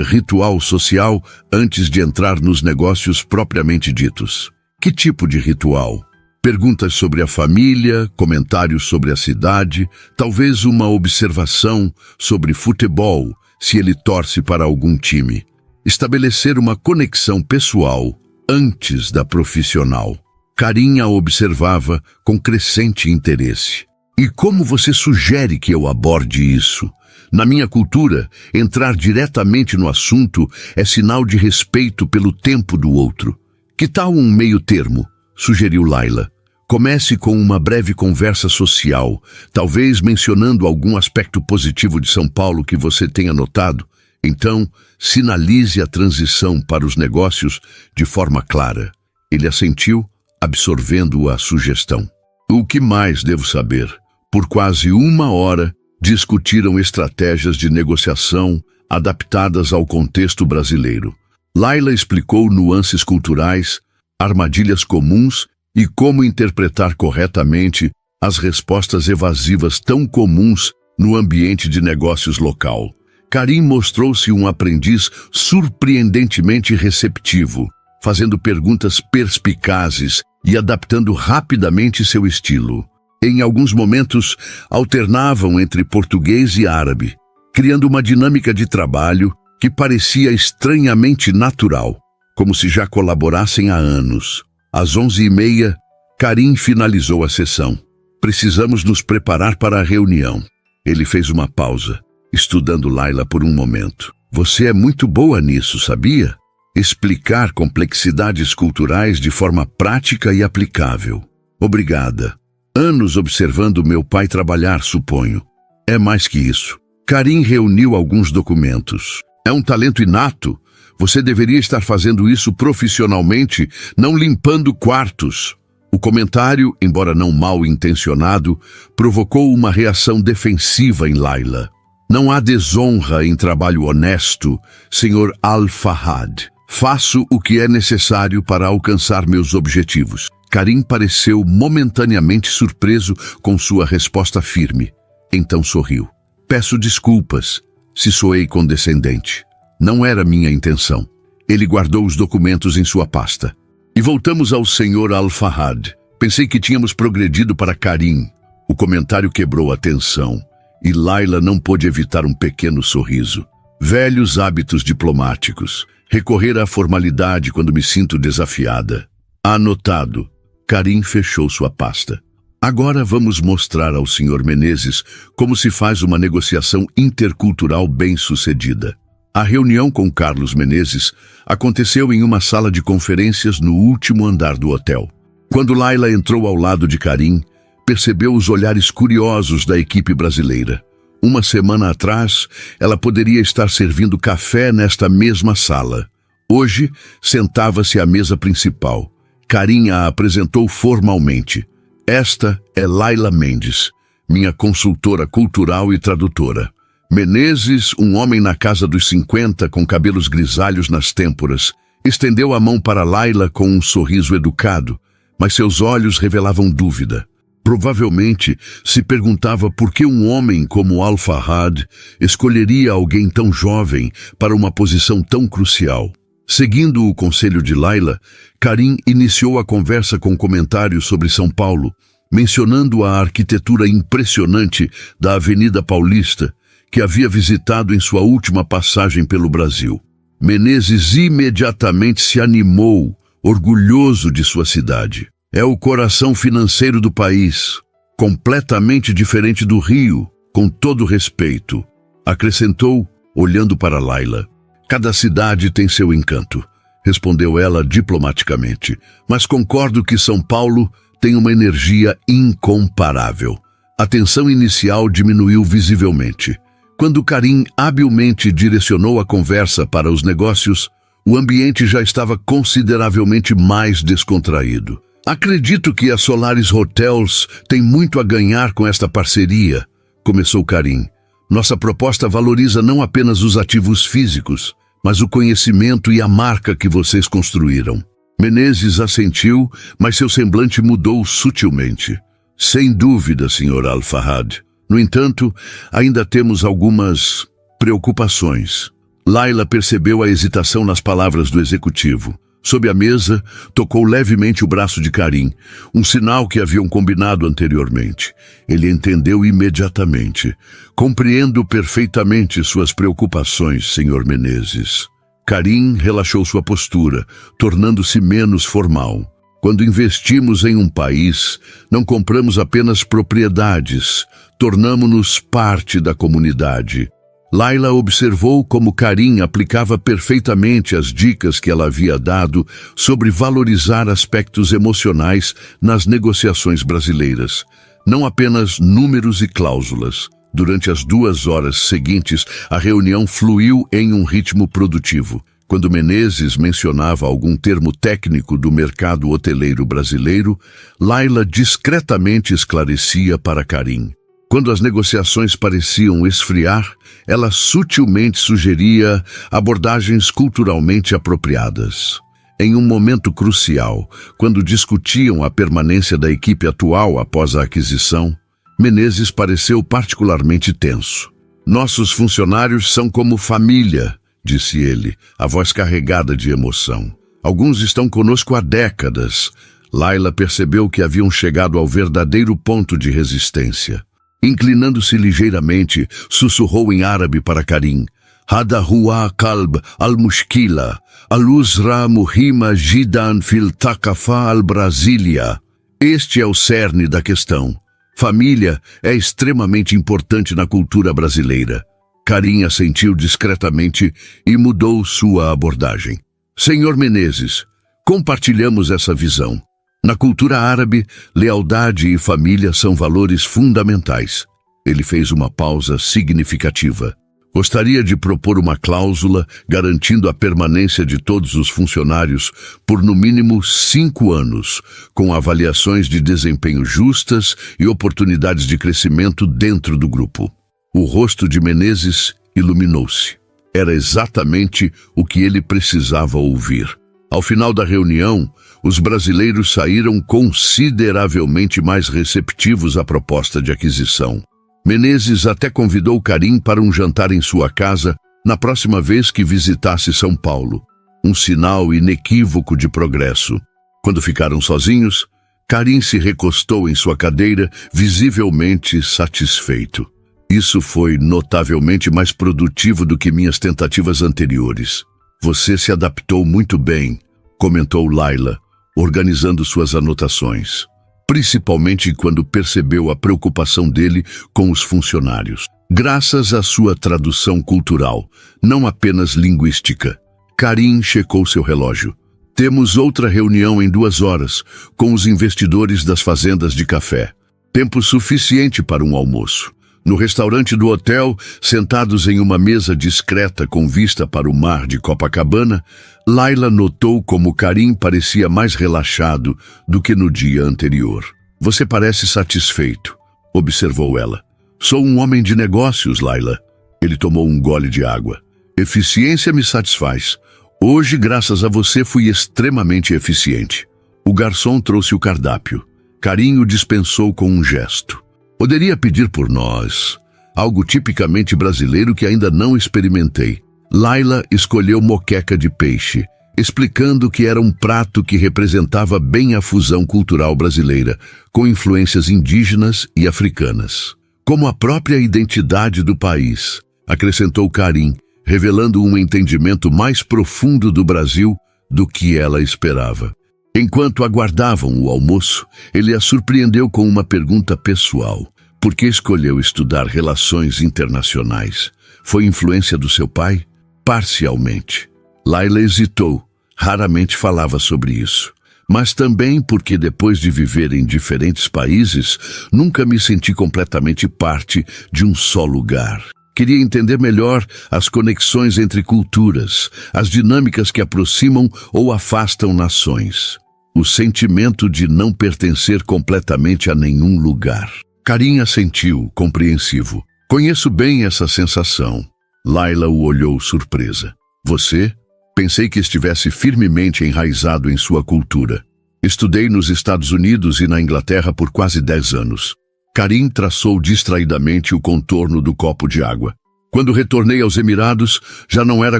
ritual social antes de entrar nos negócios propriamente ditos." "Que tipo de ritual?" "Perguntas sobre a família, comentários sobre a cidade, talvez uma observação sobre futebol, se ele torce para algum time. Estabelecer uma conexão pessoal antes da profissional." Karim a observava com crescente interesse. "E como você sugere que eu aborde isso? Na minha cultura, entrar diretamente no assunto é sinal de respeito pelo tempo do outro." "Que tal um meio termo?", sugeriu Laila. "Comece com uma breve conversa social, talvez mencionando algum aspecto positivo de São Paulo que você tenha notado. Então, sinalize a transição para os negócios de forma clara." Ele assentiu, absorvendo a sugestão. "O que mais devo saber?" Por quase 1 hora, discutiram estratégias de negociação adaptadas ao contexto brasileiro. Laila explicou nuances culturais, armadilhas comuns e como interpretar corretamente as respostas evasivas tão comuns no ambiente de negócios local. Karim mostrou-se um aprendiz surpreendentemente receptivo, fazendo perguntas perspicazes e adaptando rapidamente seu estilo. Em alguns momentos, alternavam entre português e árabe, criando uma dinâmica de trabalho que parecia estranhamente natural, como se já colaborassem há anos. Às 11h30, Karim finalizou a sessão. "Precisamos nos preparar para a reunião." Ele fez uma pausa, estudando Laila por um momento. Você é muito boa nisso, sabia? Explicar complexidades culturais de forma prática e aplicável. Obrigada. Anos observando meu pai trabalhar, suponho. É mais que isso. Karim reuniu alguns documentos. É um talento inato. Você deveria estar fazendo isso profissionalmente, não limpando quartos. O comentário, embora não mal intencionado, provocou uma reação defensiva em Laila. Não há desonra em trabalho honesto, Sr. Al-Fahad. Faço o que é necessário para alcançar meus objetivos. Karim pareceu momentaneamente surpreso com sua resposta firme. Então sorriu. Peço desculpas, se soei condescendente. Não era minha intenção. Ele guardou os documentos em sua pasta. E voltamos ao Sr. Al-Fahad. Pensei que tínhamos progredido para Karim. O comentário quebrou a tensão. E Laila não pôde evitar um pequeno sorriso. Velhos hábitos diplomáticos. Recorrer à formalidade quando me sinto desafiada. Anotado. Karim fechou sua pasta. Agora vamos mostrar ao Sr. Menezes como se faz uma negociação intercultural bem-sucedida. A reunião com Carlos Menezes aconteceu em uma sala de conferências no último andar do hotel. Quando Laila entrou ao lado de Karim, percebeu os olhares curiosos da equipe brasileira. Uma semana atrás, ela poderia estar servindo café nesta mesma sala. Hoje, sentava-se à mesa principal. Karim a apresentou formalmente. Esta é Laila Mendes, minha consultora cultural e tradutora. Menezes, um homem na casa dos 50, com cabelos grisalhos nas têmporas, estendeu a mão para Laila com um sorriso educado, mas seus olhos revelavam dúvida. Provavelmente se perguntava por que um homem como Al-Fahad escolheria alguém tão jovem para uma posição tão crucial. Seguindo o conselho de Laila, Karim iniciou a conversa com comentários sobre São Paulo, mencionando a arquitetura impressionante da Avenida Paulista, que havia visitado em sua última passagem pelo Brasil. Menezes imediatamente se animou, orgulhoso de sua cidade. É o coração financeiro do país, completamente diferente do Rio, com todo respeito. Acrescentou, olhando para Laila. Cada cidade tem seu encanto, respondeu ela diplomaticamente, mas concordo que São Paulo tem uma energia incomparável. A tensão inicial diminuiu visivelmente. Quando Karim habilmente direcionou a conversa para os negócios, o ambiente já estava consideravelmente mais descontraído. Acredito que a Solaris Hotels tem muito a ganhar com esta parceria, começou Karim. Nossa proposta valoriza não apenas os ativos físicos, mas o conhecimento e a marca que vocês construíram. Menezes assentiu, mas seu semblante mudou sutilmente. Sem dúvida, Sr. Al-Fahad. No entanto, ainda temos algumas preocupações. Laila percebeu a hesitação nas palavras do executivo. Sob a mesa, tocou levemente o braço de Karim, um sinal que haviam combinado anteriormente. Ele entendeu imediatamente. Compreendo perfeitamente suas preocupações, Sr. Menezes. Karim relaxou sua postura, tornando-se menos formal. Quando investimos em um país, não compramos apenas propriedades, tornamo-nos parte da comunidade. Laila observou como Karim aplicava perfeitamente as dicas que ela havia dado sobre valorizar aspectos emocionais nas negociações brasileiras, não apenas números e cláusulas. Durante as 2 horas seguintes, a reunião fluiu em um ritmo produtivo. Quando Menezes mencionava algum termo técnico do mercado hoteleiro brasileiro, Laila discretamente esclarecia para Karim. Quando as negociações pareciam esfriar, ela sutilmente sugeria abordagens culturalmente apropriadas. Em um momento crucial, quando discutiam a permanência da equipe atual após a aquisição, Menezes pareceu particularmente tenso. Nossos funcionários são como família, disse ele, a voz carregada de emoção. Alguns estão conosco há décadas. Laila percebeu que haviam chegado ao verdadeiro ponto de resistência. Inclinando-se ligeiramente, sussurrou em árabe para Karim. Hada huwa qalb al-mushkila, al-uzra muhima jidan fil takafa al-Brasília. Este é o cerne da questão. Família é extremamente importante na cultura brasileira. Karim assentiu discretamente e mudou sua abordagem. Senhor Menezes, compartilhamos essa visão. Na cultura árabe, lealdade e família são valores fundamentais. Ele fez uma pausa significativa. Gostaria de propor uma cláusula garantindo a permanência de todos os funcionários por no mínimo 5 anos, com avaliações de desempenho justas e oportunidades de crescimento dentro do grupo. O rosto de Menezes iluminou-se. Era exatamente o que ele precisava ouvir. Ao final da reunião, os brasileiros saíram consideravelmente mais receptivos à proposta de aquisição. Menezes até convidou Karim para um jantar em sua casa na próxima vez que visitasse São Paulo. Um sinal inequívoco de progresso. Quando ficaram sozinhos, Karim se recostou em sua cadeira, visivelmente satisfeito. Isso foi notavelmente mais produtivo do que minhas tentativas anteriores. Você se adaptou muito bem, comentou Laila, organizando suas anotações. Principalmente quando percebeu a preocupação dele com os funcionários. Graças à sua tradução cultural, não apenas linguística. Karim checou seu relógio. Temos outra reunião em 2 horas, com os investidores das fazendas de café. Tempo suficiente para um almoço. No restaurante do hotel, sentados em uma mesa discreta com vista para o mar de Copacabana, Laila notou como Karim parecia mais relaxado do que no dia anterior. Você parece satisfeito, observou ela. Sou um homem de negócios, Laila. Ele tomou um gole de água. Eficiência me satisfaz. Hoje, graças a você, fui extremamente eficiente. O garçom trouxe o cardápio. Karim o dispensou com um gesto. Poderia pedir por nós, algo tipicamente brasileiro que ainda não experimentei. Laila escolheu moqueca de peixe, explicando que era um prato que representava bem a fusão cultural brasileira, com influências indígenas e africanas. Como a própria identidade do país, acrescentou Karim, revelando um entendimento mais profundo do Brasil do que ela esperava. Enquanto aguardavam o almoço, ele a surpreendeu com uma pergunta pessoal. Por que escolheu estudar relações internacionais? Foi influência do seu pai? Parcialmente. Laila hesitou. Raramente falava sobre isso. Mas também porque depois de viver em diferentes países, nunca me senti completamente parte de um só lugar. Queria entender melhor as conexões entre culturas, as dinâmicas que aproximam ou afastam nações. O sentimento de não pertencer completamente a nenhum lugar. Karim assentiu, compreensivo. Conheço bem essa sensação. Laila o olhou surpresa. Você? Pensei que estivesse firmemente enraizado em sua cultura. Estudei nos Estados Unidos e na Inglaterra por quase 10 anos. Karim traçou distraidamente o contorno do copo de água. Quando retornei aos Emirados, já não era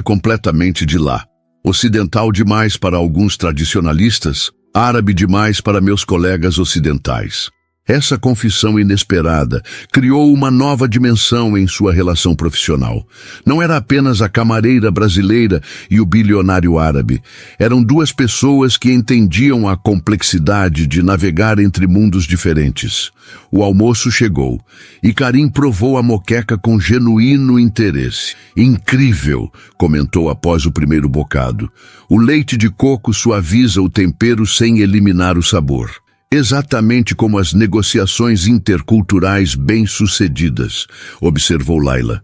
completamente de lá. Ocidental demais para alguns tradicionalistas, árabe demais para meus colegas ocidentais. Essa confissão inesperada criou uma nova dimensão em sua relação profissional. Não era apenas a camareira brasileira e o bilionário árabe. Eram 2 pessoas que entendiam a complexidade de navegar entre mundos diferentes. O almoço chegou e Karim provou a moqueca com genuíno interesse. Incrível, comentou após o primeiro bocado. O leite de coco suaviza o tempero sem eliminar o sabor. Exatamente como as negociações interculturais bem-sucedidas, observou Laila.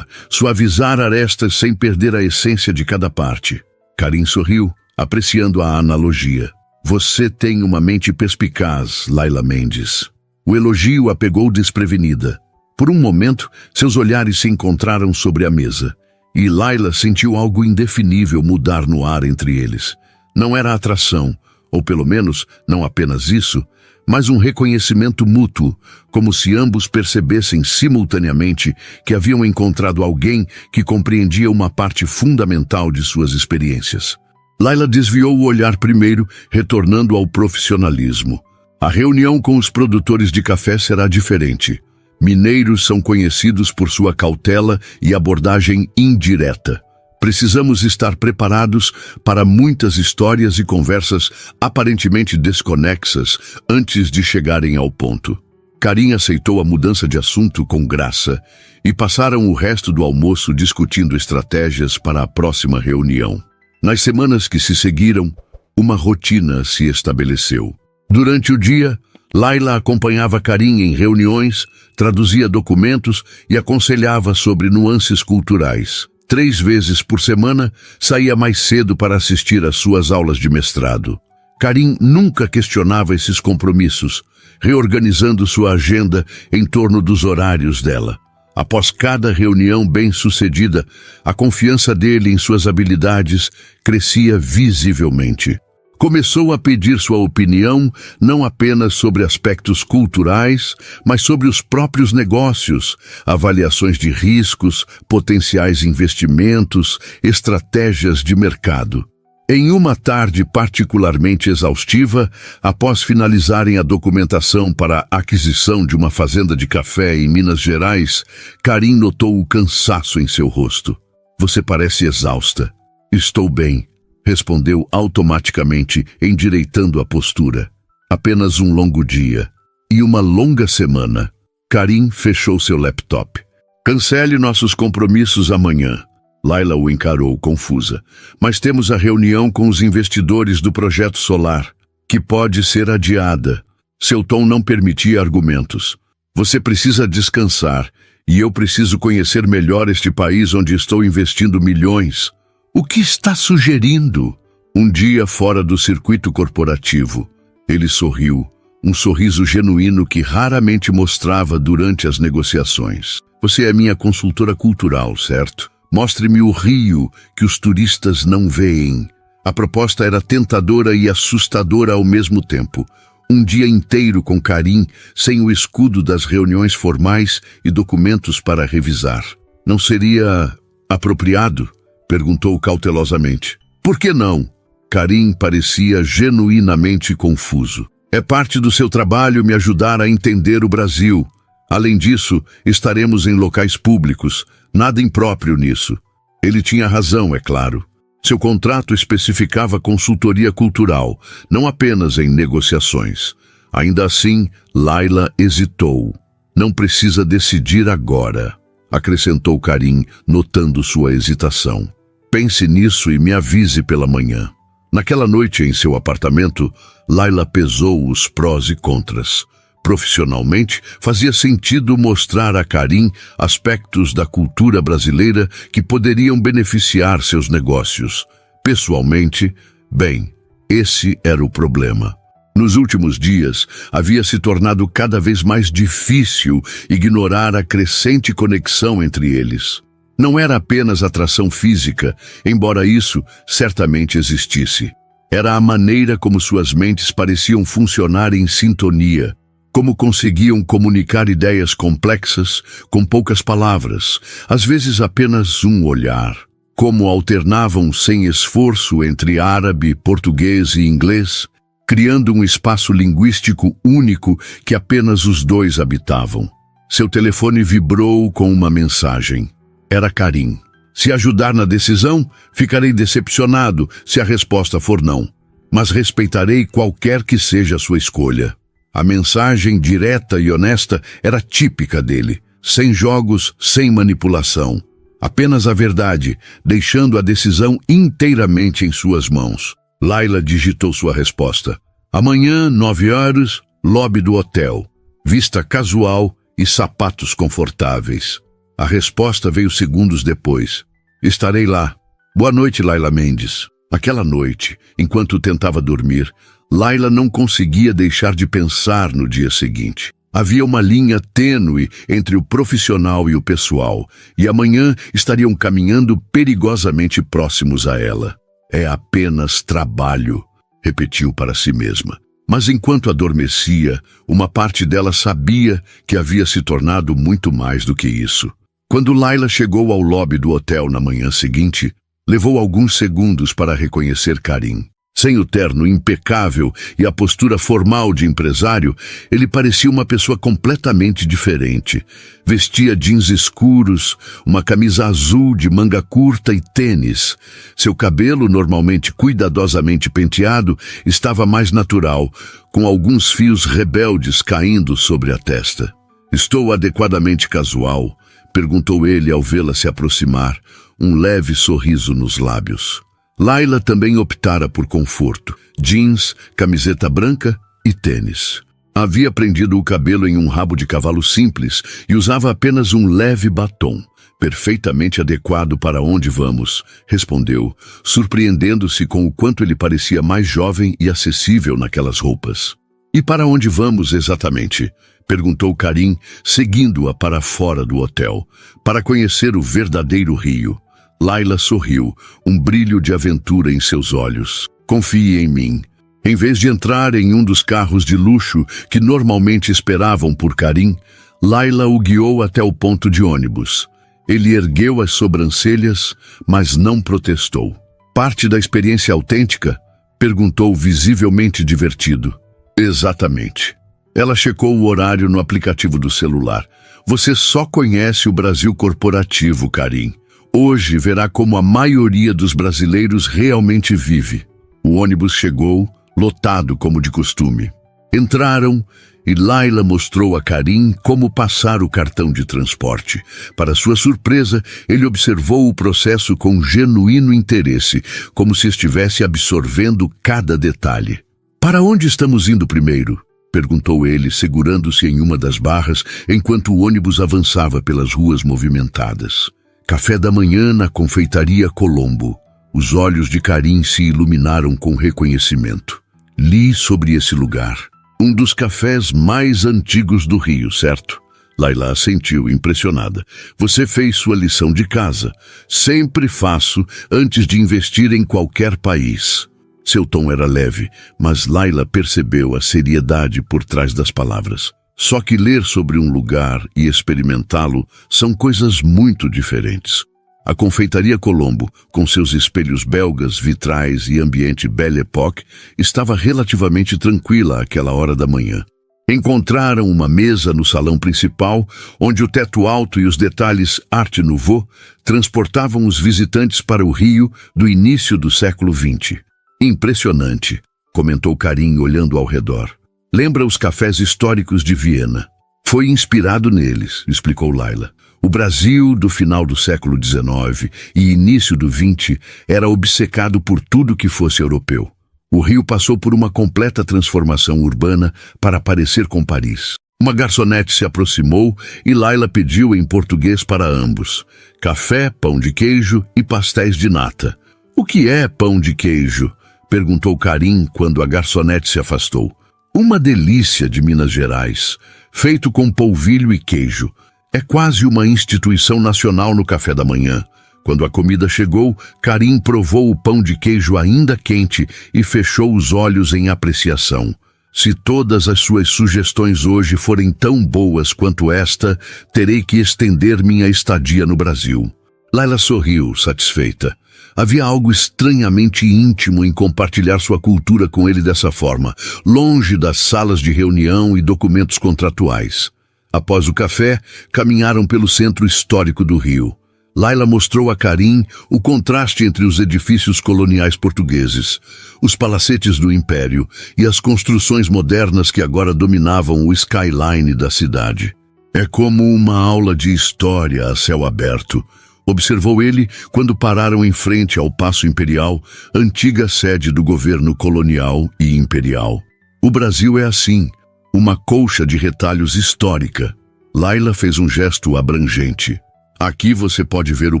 Suavizar arestas sem perder a essência de cada parte. Karim sorriu, apreciando a analogia. Você tem uma mente perspicaz, Laila Mendes. O elogio a pegou desprevenida. Por um momento, seus olhares se encontraram sobre a mesa, e Laila sentiu algo indefinível mudar no ar entre eles. Não era atração, ou pelo menos, não apenas isso, mas um reconhecimento mútuo, como se ambos percebessem simultaneamente que haviam encontrado alguém que compreendia uma parte fundamental de suas experiências. Laila desviou o olhar primeiro, retornando ao profissionalismo. A reunião com os produtores de café será diferente. Mineiros são conhecidos por sua cautela e abordagem indireta. Precisamos estar preparados para muitas histórias e conversas aparentemente desconexas antes de chegarem ao ponto. Karim aceitou a mudança de assunto com graça e passaram o resto do almoço discutindo estratégias para a próxima reunião. Nas semanas que se seguiram, uma rotina se estabeleceu. Durante o dia, Laila acompanhava Karim em reuniões, traduzia documentos e aconselhava sobre nuances culturais. 3 vezes por semana, saía mais cedo para assistir às suas aulas de mestrado. Karim nunca questionava esses compromissos, reorganizando sua agenda em torno dos horários dela. Após cada reunião bem-sucedida, a confiança dele em suas habilidades crescia visivelmente. Começou a pedir sua opinião não apenas sobre aspectos culturais, mas sobre os próprios negócios, avaliações de riscos, potenciais investimentos, estratégias de mercado. Em uma tarde particularmente exaustiva, após finalizarem a documentação para a aquisição de uma fazenda de café em Minas Gerais, Karim notou o cansaço em seu rosto. "Você parece exausta." "Estou bem", respondeu automaticamente, endireitando a postura. "Apenas um longo dia e uma longa semana." Karim fechou seu laptop. "Cancele nossos compromissos amanhã." Laila o encarou, confusa. "Mas temos a reunião com os investidores do projeto solar, que pode ser adiada." Seu tom não permitia argumentos. "Você precisa descansar, e eu preciso conhecer melhor este país onde estou investindo milhões." "O que está sugerindo?" "Um dia fora do circuito corporativo." Ele sorriu, um sorriso genuíno que raramente mostrava durante as negociações. "Você é minha consultora cultural, certo? Mostre-me o Rio que os turistas não veem." A proposta era tentadora e assustadora ao mesmo tempo. Um dia inteiro com Karim, sem o escudo das reuniões formais e documentos para revisar. "Não seria apropriado?" perguntou cautelosamente. "Por que não?" Karim parecia genuinamente confuso. "É parte do seu trabalho me ajudar a entender o Brasil. Além disso, estaremos em locais públicos. Nada impróprio nisso." Ele tinha razão, é claro. Seu contrato especificava consultoria cultural, não apenas em negociações. Ainda assim, Laila hesitou. "Não precisa decidir agora", acrescentou Karim, notando sua hesitação. "Pense nisso e me avise pela manhã." Naquela noite em seu apartamento, Laila pesou os prós e contras. Profissionalmente, fazia sentido mostrar a Karim aspectos da cultura brasileira que poderiam beneficiar seus negócios. Pessoalmente, bem, esse era o problema. Nos últimos dias, havia se tornado cada vez mais difícil ignorar a crescente conexão entre eles. Não era apenas atração física, embora isso certamente existisse. Era a maneira como suas mentes pareciam funcionar em sintonia, como conseguiam comunicar ideias complexas com poucas palavras, às vezes apenas um olhar. Como alternavam sem esforço entre árabe, português e inglês, criando um espaço linguístico único que apenas os dois habitavam. Seu telefone vibrou com uma mensagem. Era Karim. "Se ajudar na decisão, ficarei decepcionado se a resposta for não, mas respeitarei qualquer que seja a sua escolha." A mensagem direta e honesta era típica dele, sem jogos, sem manipulação. Apenas a verdade, deixando a decisão inteiramente em suas mãos. Laila digitou sua resposta. "Amanhã, 9 horas, lobby do hotel. Vista casual e sapatos confortáveis." A resposta veio segundos depois. "Estarei lá. Boa noite, Laila Mendes." Aquela noite, enquanto tentava dormir, Laila não conseguia deixar de pensar no dia seguinte. Havia uma linha tênue entre o profissional e o pessoal, e amanhã estariam caminhando perigosamente próximos a ela. "É apenas trabalho", repetiu para si mesma. Mas enquanto adormecia, uma parte dela sabia que havia se tornado muito mais do que isso. Quando Laila chegou ao lobby do hotel na manhã seguinte, levou alguns segundos para reconhecer Karim. Sem o terno impecável e a postura formal de empresário, ele parecia uma pessoa completamente diferente. Vestia jeans escuros, uma camisa azul de manga curta e tênis. Seu cabelo, normalmente cuidadosamente penteado, estava mais natural, com alguns fios rebeldes caindo sobre a testa. "Estou adequadamente casual?" perguntou ele ao vê-la se aproximar, um leve sorriso nos lábios. Layla também optara por conforto, jeans, camiseta branca e tênis. Havia prendido o cabelo em um rabo de cavalo simples e usava apenas um leve batom. "Perfeitamente adequado para onde vamos", respondeu, surpreendendo-se com o quanto ele parecia mais jovem e acessível naquelas roupas. "E para onde vamos exatamente?" perguntou Karim, seguindo-a para fora do hotel, para conhecer o verdadeiro Rio. Layla sorriu, um brilho de aventura em seus olhos. "Confie em mim." Em vez de entrar em um dos carros de luxo que normalmente esperavam por Karim, Layla o guiou até o ponto de ônibus. Ele ergueu as sobrancelhas, mas não protestou. "Parte da experiência autêntica?" perguntou, visivelmente divertido. "Exatamente." Ela checou o horário no aplicativo do celular. "Você só conhece o Brasil corporativo, Karim. Hoje verá como a maioria dos brasileiros realmente vive." O ônibus chegou, lotado como de costume. Entraram e Layla mostrou a Karim como passar o cartão de transporte. Para sua surpresa, ele observou o processo com genuíno interesse, como se estivesse absorvendo cada detalhe. "Para onde estamos indo primeiro?" perguntou ele, segurando-se em uma das barras, enquanto o ônibus avançava pelas ruas movimentadas. "Café da manhã na confeitaria Colombo." Os olhos de Karim se iluminaram com reconhecimento. "Li sobre esse lugar. Um dos cafés mais antigos do Rio, certo?" Layla assentiu, impressionada. "Você fez sua lição de casa. Sempre faço antes de investir em qualquer país." Seu tom era leve, mas Layla percebeu a seriedade por trás das palavras. Só que ler sobre um lugar e experimentá-lo são coisas muito diferentes. A confeitaria Colombo, com seus espelhos belgas, vitrais e ambiente Belle Époque, estava relativamente tranquila àquela hora da manhã. Encontraram uma mesa no salão principal, onde o teto alto e os detalhes Art Nouveau transportavam os visitantes para o Rio do início do século XX. "Impressionante", comentou Karim olhando ao redor. "Lembra os cafés históricos de Viena." "Foi inspirado neles", explicou Layla. O Brasil do final do século XIX e início do XX era obcecado por tudo que fosse europeu. O Rio passou por uma completa transformação urbana para parecer com Paris. Uma garçonete se aproximou e Layla pediu em português para ambos: café, pão de queijo e pastéis de nata. "O que é pão de queijo?" perguntou Karim quando a garçonete se afastou. "Uma delícia de Minas Gerais, feito com polvilho e queijo. É quase uma instituição nacional no café da manhã." Quando a comida chegou, Karim provou o pão de queijo ainda quente e fechou os olhos em apreciação. "Se todas as suas sugestões hoje forem tão boas quanto esta, terei que estender minha estadia no Brasil." Layla sorriu, satisfeita. Havia algo estranhamente íntimo em compartilhar sua cultura com ele dessa forma, longe das salas de reunião e documentos contratuais. Após o café, caminharam pelo centro histórico do Rio. Layla mostrou a Karim o contraste entre os edifícios coloniais portugueses, os palacetes do Império e as construções modernas que agora dominavam o skyline da cidade. "É como uma aula de história a céu aberto", observou ele quando pararam em frente ao Paço Imperial, antiga sede do governo colonial e imperial. "O Brasil é assim, uma colcha de retalhos histórica." Layla fez um gesto abrangente. "Aqui você pode ver o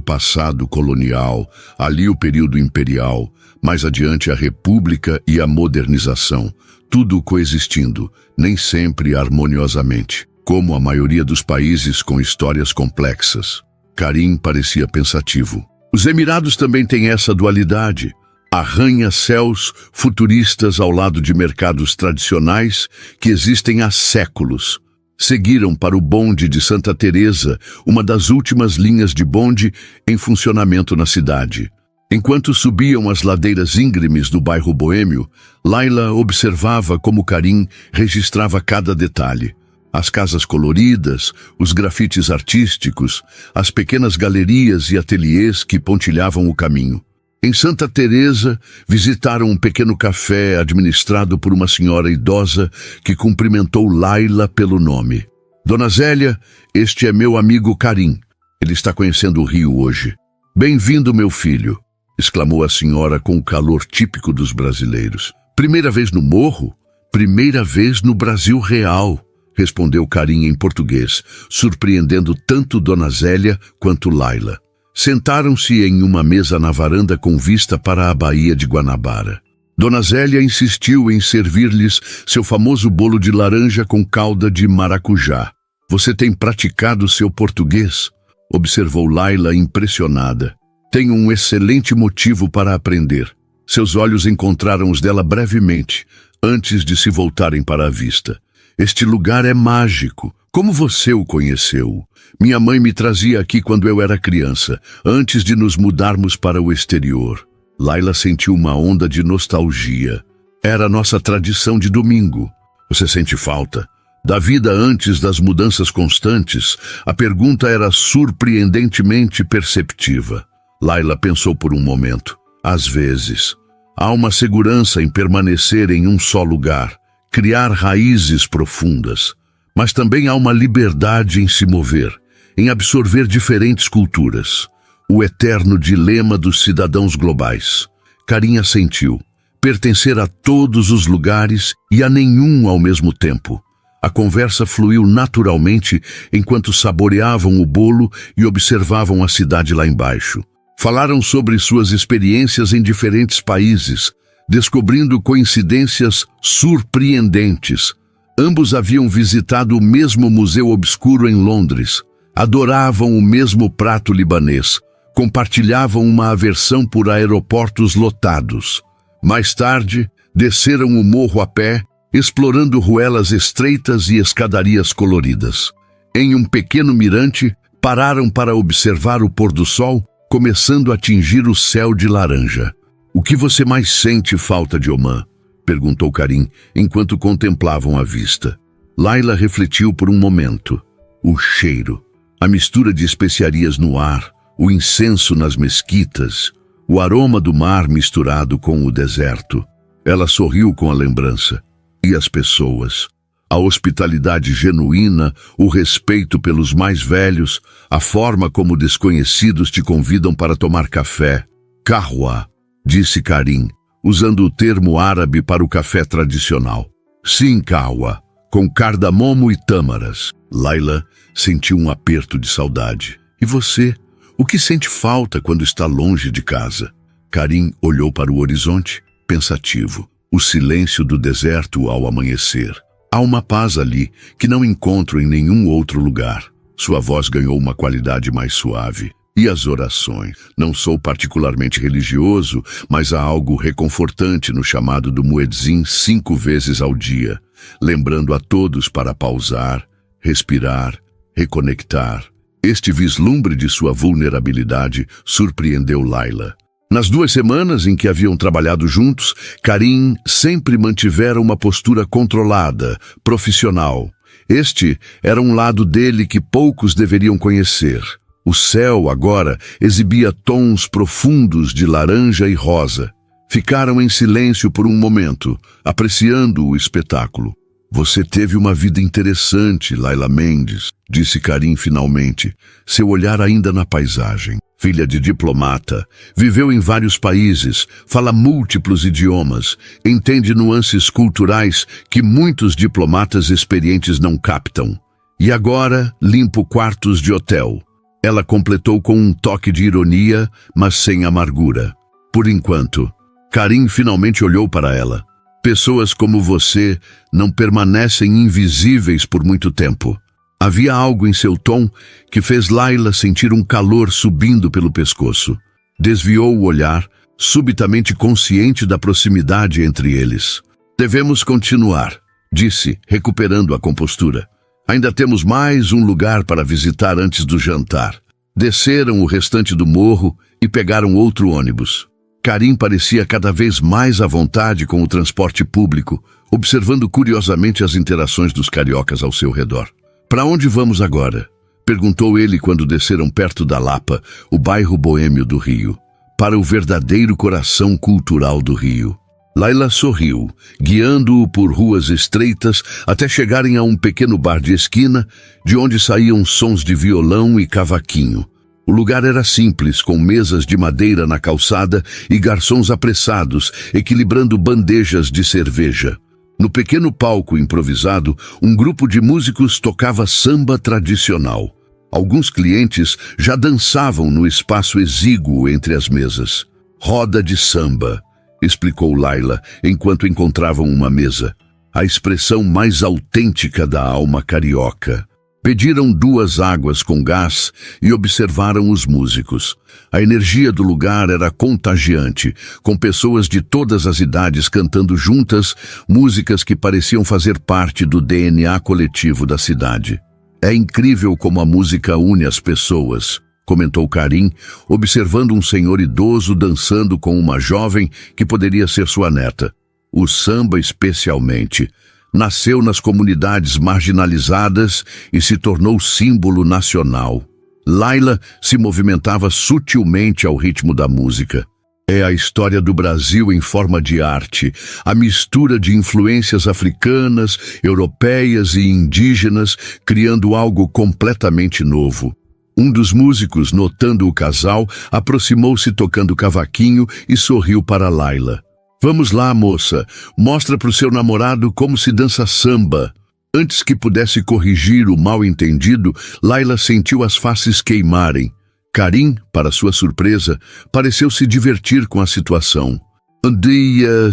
passado colonial, ali o período imperial, mais adiante a república e a modernização, tudo coexistindo, nem sempre harmoniosamente, como a maioria dos países com histórias complexas." Karim parecia pensativo. "Os Emirados também têm essa dualidade. Arranha-céus futuristas ao lado de mercados tradicionais que existem há séculos. Seguiram para o bonde de Santa Teresa, uma das últimas linhas de bonde em funcionamento na cidade." Enquanto subiam as ladeiras íngremes do bairro boêmio, Laila observava como Karim registrava cada detalhe. As casas coloridas, os grafites artísticos, as pequenas galerias e ateliês que pontilhavam o caminho. Em Santa Teresa, visitaram um pequeno café administrado por uma senhora idosa que cumprimentou Laila pelo nome. Dona Zélia, este é meu amigo Karim. Ele está conhecendo o Rio hoje. Bem-vindo, meu filho, exclamou a senhora com o calor típico dos brasileiros. Primeira vez no morro? Primeira vez no Brasil real, respondeu Karim em português, surpreendendo tanto Dona Zélia quanto Laila. Sentaram-se em uma mesa na varanda com vista para a Baía de Guanabara. Dona Zélia insistiu em servir-lhes seu famoso bolo de laranja com calda de maracujá. Você tem praticado seu português? Observou Laila impressionada. Tenho um excelente motivo para aprender. Seus olhos encontraram os dela brevemente, antes de se voltarem para a vista. Este lugar é mágico. Como você o conheceu? Minha mãe me trazia aqui quando eu era criança, antes de nos mudarmos para o exterior. Laila sentiu uma onda de nostalgia. Era nossa tradição de domingo. Você sente falta? Da vida antes das mudanças constantes, a pergunta era surpreendentemente perceptiva. Laila pensou por um momento. Às vezes, há uma segurança em permanecer em um só lugar, criar raízes profundas. Mas também há uma liberdade em se mover, em absorver diferentes culturas. O eterno dilema dos cidadãos globais. Karim assentiu. Pertencer a todos os lugares e a nenhum ao mesmo tempo. A conversa fluiu naturalmente enquanto saboreavam o bolo e observavam a cidade lá embaixo. Falaram sobre suas experiências em diferentes países, descobrindo coincidências surpreendentes. Ambos haviam visitado o mesmo museu obscuro em Londres, adoravam o mesmo prato libanês, compartilhavam uma aversão por aeroportos lotados. Mais tarde, desceram o morro a pé, explorando ruelas estreitas e escadarias coloridas. Em um pequeno mirante, pararam para observar o pôr do sol, começando a atingir o céu de laranja. O que você mais sente falta de Omã? Perguntou Karim, enquanto contemplavam a vista. Laila refletiu por um momento. O cheiro, a mistura de especiarias no ar, o incenso nas mesquitas, o aroma do mar misturado com o deserto. Ela sorriu com a lembrança. E as pessoas? A hospitalidade genuína, o respeito pelos mais velhos, a forma como desconhecidos te convidam para tomar café. Kahwa, disse Karim, usando o termo árabe para o café tradicional. Sim, kahwa, com cardamomo e tâmaras. Laila sentiu um aperto de saudade. E você? O que sente falta quando está longe de casa? Karim olhou para o horizonte, pensativo. O silêncio do deserto ao amanhecer. Há uma paz ali que não encontro em nenhum outro lugar. Sua voz ganhou uma qualidade mais suave. E as orações? Não sou particularmente religioso, mas há algo reconfortante no chamado do muezzin 5 vezes ao dia, lembrando a todos para pausar, respirar, reconectar. Este vislumbre de sua vulnerabilidade surpreendeu Laila. Nas 2 semanas em que haviam trabalhado juntos, Karim sempre mantivera uma postura controlada, profissional. Este era um lado dele que poucos deveriam conhecer. O céu, agora, exibia tons profundos de laranja e rosa. Ficaram em silêncio por um momento, apreciando o espetáculo. Você teve uma vida interessante, Laila Mendes, disse Karim finalmente, seu olhar ainda na paisagem. Filha de diplomata, viveu em vários países, fala múltiplos idiomas, entende nuances culturais que muitos diplomatas experientes não captam. E agora limpo quartos de hotel. Ela completou com um toque de ironia, mas sem amargura. Por enquanto, Karim finalmente olhou para ela. Pessoas como você não permanecem invisíveis por muito tempo. Havia algo em seu tom que fez Laila sentir um calor subindo pelo pescoço. Desviou o olhar, subitamente consciente da proximidade entre eles. Devemos continuar, disse, recuperando a compostura. Ainda temos mais um lugar para visitar antes do jantar. Desceram o restante do morro e pegaram outro ônibus. Karim parecia cada vez mais à vontade com o transporte público, observando curiosamente as interações dos cariocas ao seu redor. "Para onde vamos agora?" perguntou ele quando desceram perto da Lapa, o bairro boêmio do Rio. "Para o verdadeiro coração cultural do Rio." Laila sorriu, guiando-o por ruas estreitas até chegarem a um pequeno bar de esquina, de onde saíam sons de violão e cavaquinho. O lugar era simples, com mesas de madeira na calçada e garçons apressados, equilibrando bandejas de cerveja. No pequeno palco improvisado, um grupo de músicos tocava samba tradicional. Alguns clientes já dançavam no espaço exíguo entre as mesas. "Roda de samba", explicou Laila, enquanto encontravam uma mesa. A expressão mais autêntica da alma carioca. Pediram 2 águas com gás e observaram os músicos. A energia do lugar era contagiante, com pessoas de todas as idades cantando juntas músicas que pareciam fazer parte do DNA coletivo da cidade. "É incrível como a música une as pessoas", comentou Karim, observando um senhor idoso dançando com uma jovem que poderia ser sua neta. O samba, especialmente, nasceu nas comunidades marginalizadas e se tornou símbolo nacional. Laila se movimentava sutilmente ao ritmo da música. "É a história do Brasil em forma de arte, a mistura de influências africanas, europeias e indígenas, criando algo completamente novo." Um dos músicos, notando o casal, aproximou-se tocando cavaquinho e sorriu para Laila. "Vamos lá, moça, mostra para o seu namorado como se dança samba." Antes que pudesse corrigir o mal-entendido, Laila sentiu as faces queimarem. Karim, para sua surpresa, pareceu se divertir com a situação.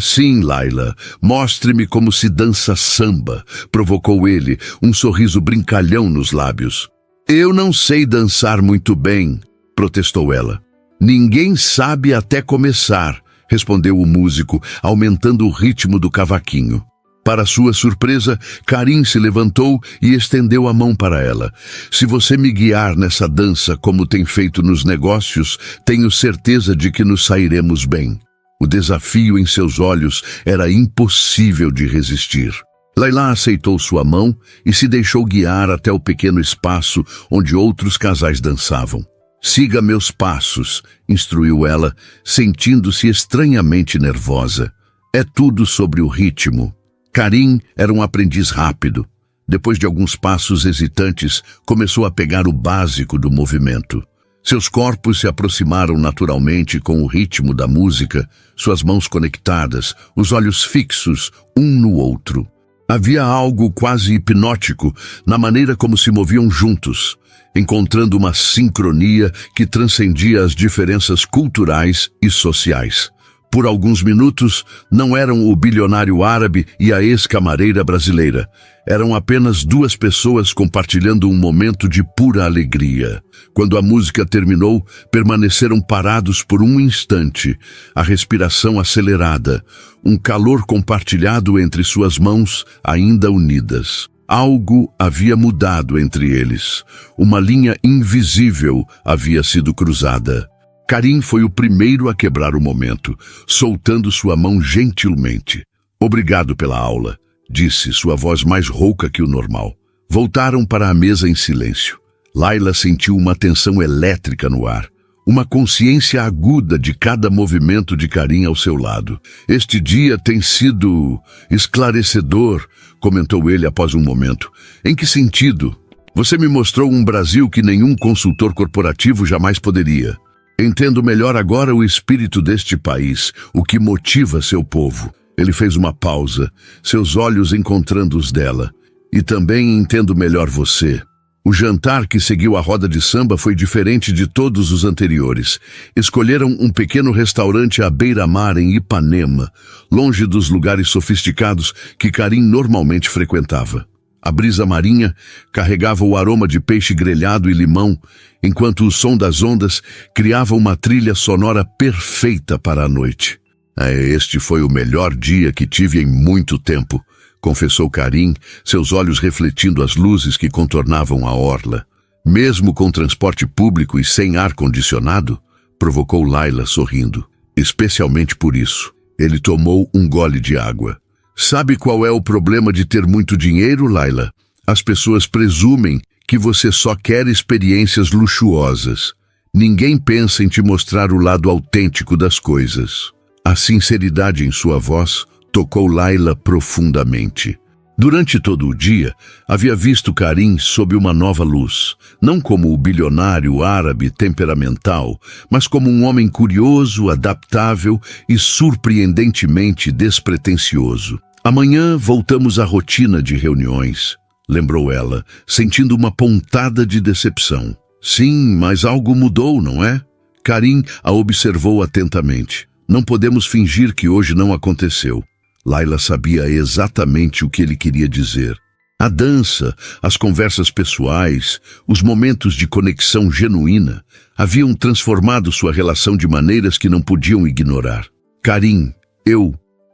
Sim, Laila, mostre-me como se dança samba", provocou ele, um sorriso brincalhão nos lábios. "Eu não sei dançar muito bem", protestou ela. "Ninguém sabe até começar", respondeu o músico, aumentando o ritmo do cavaquinho. Para sua surpresa, Karim se levantou e estendeu a mão para ela. "Se você me guiar nessa dança como tem feito nos negócios, tenho certeza de que nos sairemos bem." O desafio em seus olhos era impossível de resistir. Laila aceitou sua mão e se deixou guiar até o pequeno espaço onde outros casais dançavam. "Siga meus passos", instruiu ela, sentindo-se estranhamente nervosa. "É tudo sobre o ritmo." Karim era um aprendiz rápido. Depois de alguns passos hesitantes, começou a pegar o básico do movimento. Seus corpos se aproximaram naturalmente com o ritmo da música, suas mãos conectadas, os olhos fixos um no outro. Havia algo quase hipnótico na maneira como se moviam juntos, encontrando uma sincronia que transcendia as diferenças culturais e sociais. Por alguns minutos, não eram o bilionário árabe e a ex-camareira brasileira. Eram apenas 2 pessoas compartilhando um momento de pura alegria. Quando a música terminou, permaneceram parados por um instante, a respiração acelerada, um calor compartilhado entre suas mãos ainda unidas. Algo havia mudado entre eles. Uma linha invisível havia sido cruzada. Karim foi o primeiro a quebrar o momento, soltando sua mão gentilmente. "Obrigado pela aula", disse, sua voz mais rouca que o normal. Voltaram para a mesa em silêncio. Laila sentiu uma tensão elétrica no ar, uma consciência aguda de cada movimento de Karim ao seu lado. "Este dia tem sido esclarecedor", comentou ele após um momento. "Em que sentido?" "Você me mostrou um Brasil que nenhum consultor corporativo jamais poderia. Entendo melhor agora o espírito deste país, o que motiva seu povo." Ele fez uma pausa, seus olhos encontrando os dela. "E também entendo melhor você." O jantar que seguiu a roda de samba foi diferente de todos os anteriores. Escolheram um pequeno restaurante à beira-mar em Ipanema, longe dos lugares sofisticados que Karim normalmente frequentava. A brisa marinha carregava o aroma de peixe grelhado e limão, enquanto o som das ondas criava uma trilha sonora perfeita para a noite. Este foi o melhor dia que tive em muito tempo", confessou Karim, seus olhos refletindo as luzes que contornavam a orla. Mesmo com transporte público e sem ar-condicionado? Provocou Laila sorrindo. Especialmente por isso. Ele tomou um gole de água. Sabe qual é o problema de ter muito dinheiro, Laila? As pessoas presumem que você só quer experiências luxuosas. Ninguém pensa em te mostrar o lado autêntico das coisas. A sinceridade em sua voz tocou Laila profundamente. Durante todo o dia, havia visto Karim sob uma nova luz, não como o bilionário árabe temperamental, mas como um homem curioso, adaptável e surpreendentemente despretensioso. Amanhã voltamos à rotina de reuniões, lembrou ela, sentindo uma pontada de decepção. Sim, mas algo mudou, não é? Karim a observou atentamente. Não podemos fingir que hoje não aconteceu. Laila sabia exatamente o que ele queria dizer. A dança, as conversas pessoais, os momentos de conexão genuína haviam transformado sua relação de maneiras que não podiam ignorar. Karim,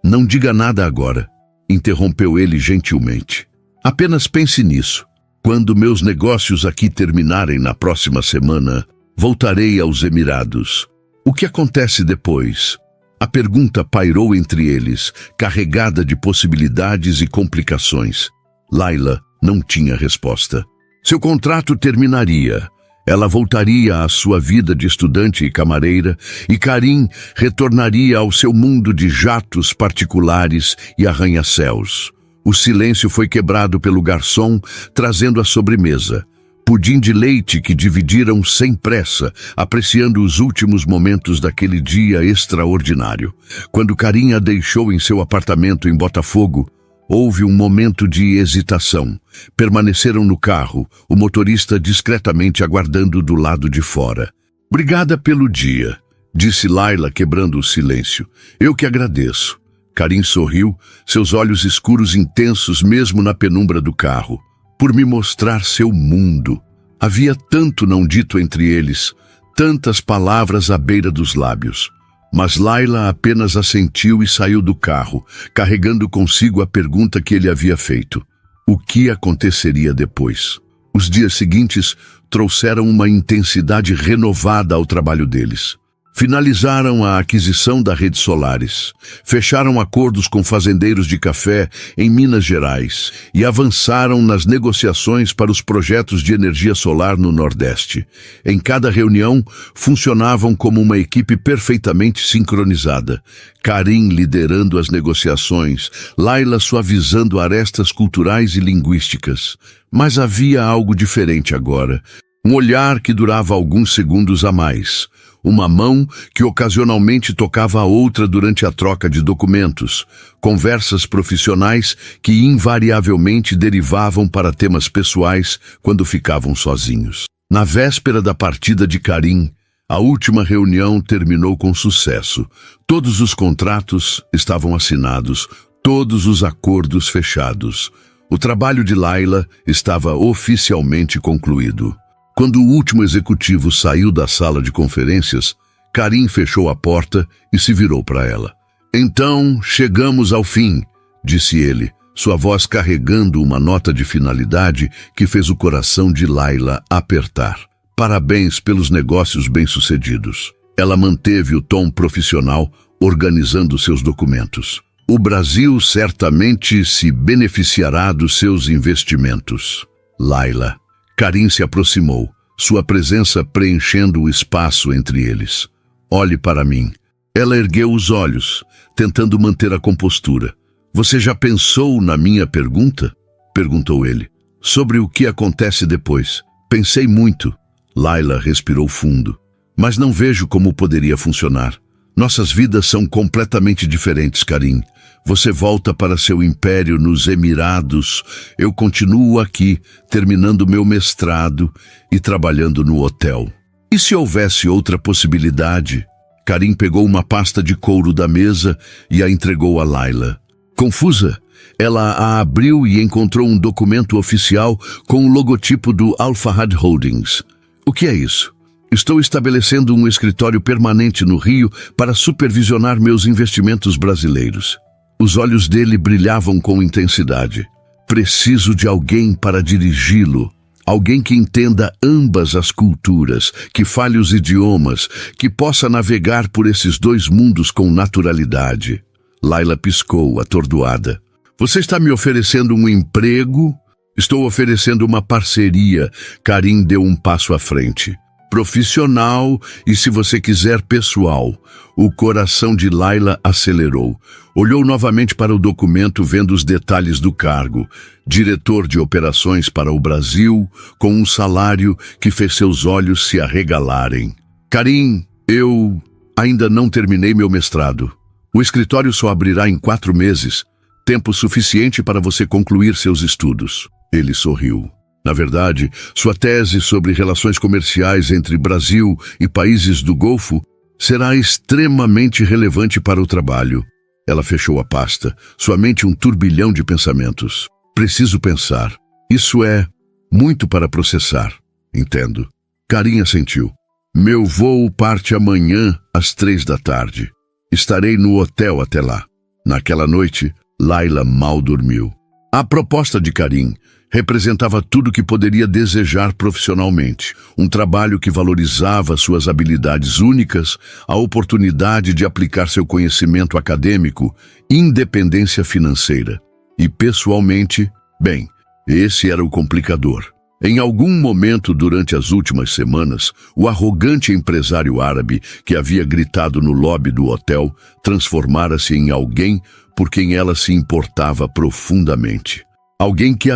não diga nada agora, interrompeu ele gentilmente. Apenas pense nisso. Quando meus negócios aqui terminarem na próxima semana, voltarei aos Emirados. O que acontece depois? A pergunta pairou entre eles, carregada de possibilidades e complicações. Laila não tinha resposta. Seu contrato terminaria. Ela voltaria à sua vida de estudante e camareira, e Karim retornaria ao seu mundo de jatos particulares e arranha-céus. O silêncio foi quebrado pelo garçom, trazendo a sobremesa. Pudim de leite que dividiram sem pressa, apreciando os últimos momentos daquele dia extraordinário. Quando Karim a deixou em seu apartamento em Botafogo, houve um momento de hesitação. Permaneceram no carro, o motorista discretamente aguardando do lado de fora. Obrigada pelo dia, disse Laila, quebrando o silêncio. Eu que agradeço. Karim sorriu, seus olhos escuros intensos mesmo na penumbra do carro. Por me mostrar seu mundo. Havia tanto não dito entre eles, tantas palavras à beira dos lábios. Mas Laila apenas assentiu e saiu do carro, carregando consigo a pergunta que ele havia feito. O que aconteceria depois? Os dias seguintes trouxeram uma intensidade renovada ao trabalho deles. Finalizaram a aquisição da Rede Solares, fecharam acordos com fazendeiros de café em Minas Gerais e avançaram nas negociações para os projetos de energia solar no Nordeste. Em cada reunião, funcionavam como uma equipe perfeitamente sincronizada. Karim liderando as negociações, Laila suavizando arestas culturais e linguísticas. Mas havia algo diferente agora. Um olhar que durava alguns segundos a mais. Uma mão que ocasionalmente tocava a outra durante a troca de documentos, conversas profissionais que invariavelmente derivavam para temas pessoais quando ficavam sozinhos. Na véspera da partida de Karim, a última reunião terminou com sucesso. Todos os contratos estavam assinados, todos os acordos fechados. O trabalho de Laila estava oficialmente concluído. Quando o último executivo saiu da sala de conferências, Karim fechou a porta e se virou para ela. Então, chegamos ao fim, disse ele, sua voz carregando uma nota de finalidade que fez o coração de Laila apertar. Parabéns pelos negócios bem-sucedidos. Ela manteve o tom profissional, organizando seus documentos. O Brasil certamente se beneficiará dos seus investimentos. Laila. Karim se aproximou, sua presença preenchendo o espaço entre eles. Olhe para mim. Ela ergueu os olhos, tentando manter a compostura. Você já pensou na minha pergunta? Perguntou ele. Sobre o que acontece depois. Pensei muito. Laila respirou fundo. Mas não vejo como poderia funcionar. Nossas vidas são completamente diferentes, Karim. Você volta para seu império nos Emirados. Eu continuo aqui, terminando meu mestrado e trabalhando no hotel. E se houvesse outra possibilidade? Karim pegou uma pasta de couro da mesa e a entregou a Laila. Confusa, ela a abriu e encontrou um documento oficial com o logotipo do Al Fahad Holdings. O que é isso? Estou estabelecendo um escritório permanente no Rio para supervisionar meus investimentos brasileiros. Os olhos dele brilhavam com intensidade. Preciso de alguém para dirigi-lo. Alguém que entenda ambas as culturas, que fale os idiomas, que possa navegar por esses dois mundos com naturalidade. Laila piscou, atordoada. Você está me oferecendo um emprego? Estou oferecendo uma parceria. Karim deu um passo à frente. Profissional e, se você quiser, pessoal. O coração de Laila acelerou. Olhou novamente para o documento, vendo os detalhes do cargo. Diretor de operações para o Brasil, com um salário que fez seus olhos se arregalarem. Karim, eu ainda não terminei meu mestrado. O escritório só abrirá em 4 meses. Tempo suficiente para você concluir seus estudos. Ele sorriu. Na verdade, sua tese sobre relações comerciais entre Brasil e países do Golfo será extremamente relevante para o trabalho. Ela fechou a pasta, sua mente um turbilhão de pensamentos. Preciso pensar. Isso é muito para processar. Entendo. Karim assentiu. Meu voo parte amanhã às 3 da tarde. Estarei no hotel até lá. Naquela noite, Laila mal dormiu. A proposta de Karim representava tudo o que poderia desejar profissionalmente. Um trabalho que valorizava suas habilidades únicas, a oportunidade de aplicar seu conhecimento acadêmico, independência financeira. E pessoalmente, bem, esse era o complicador. Em algum momento durante as últimas semanas, o arrogante empresário árabe que havia gritado no lobby do hotel transformara-se em alguém por quem ela se importava profundamente. Alguém que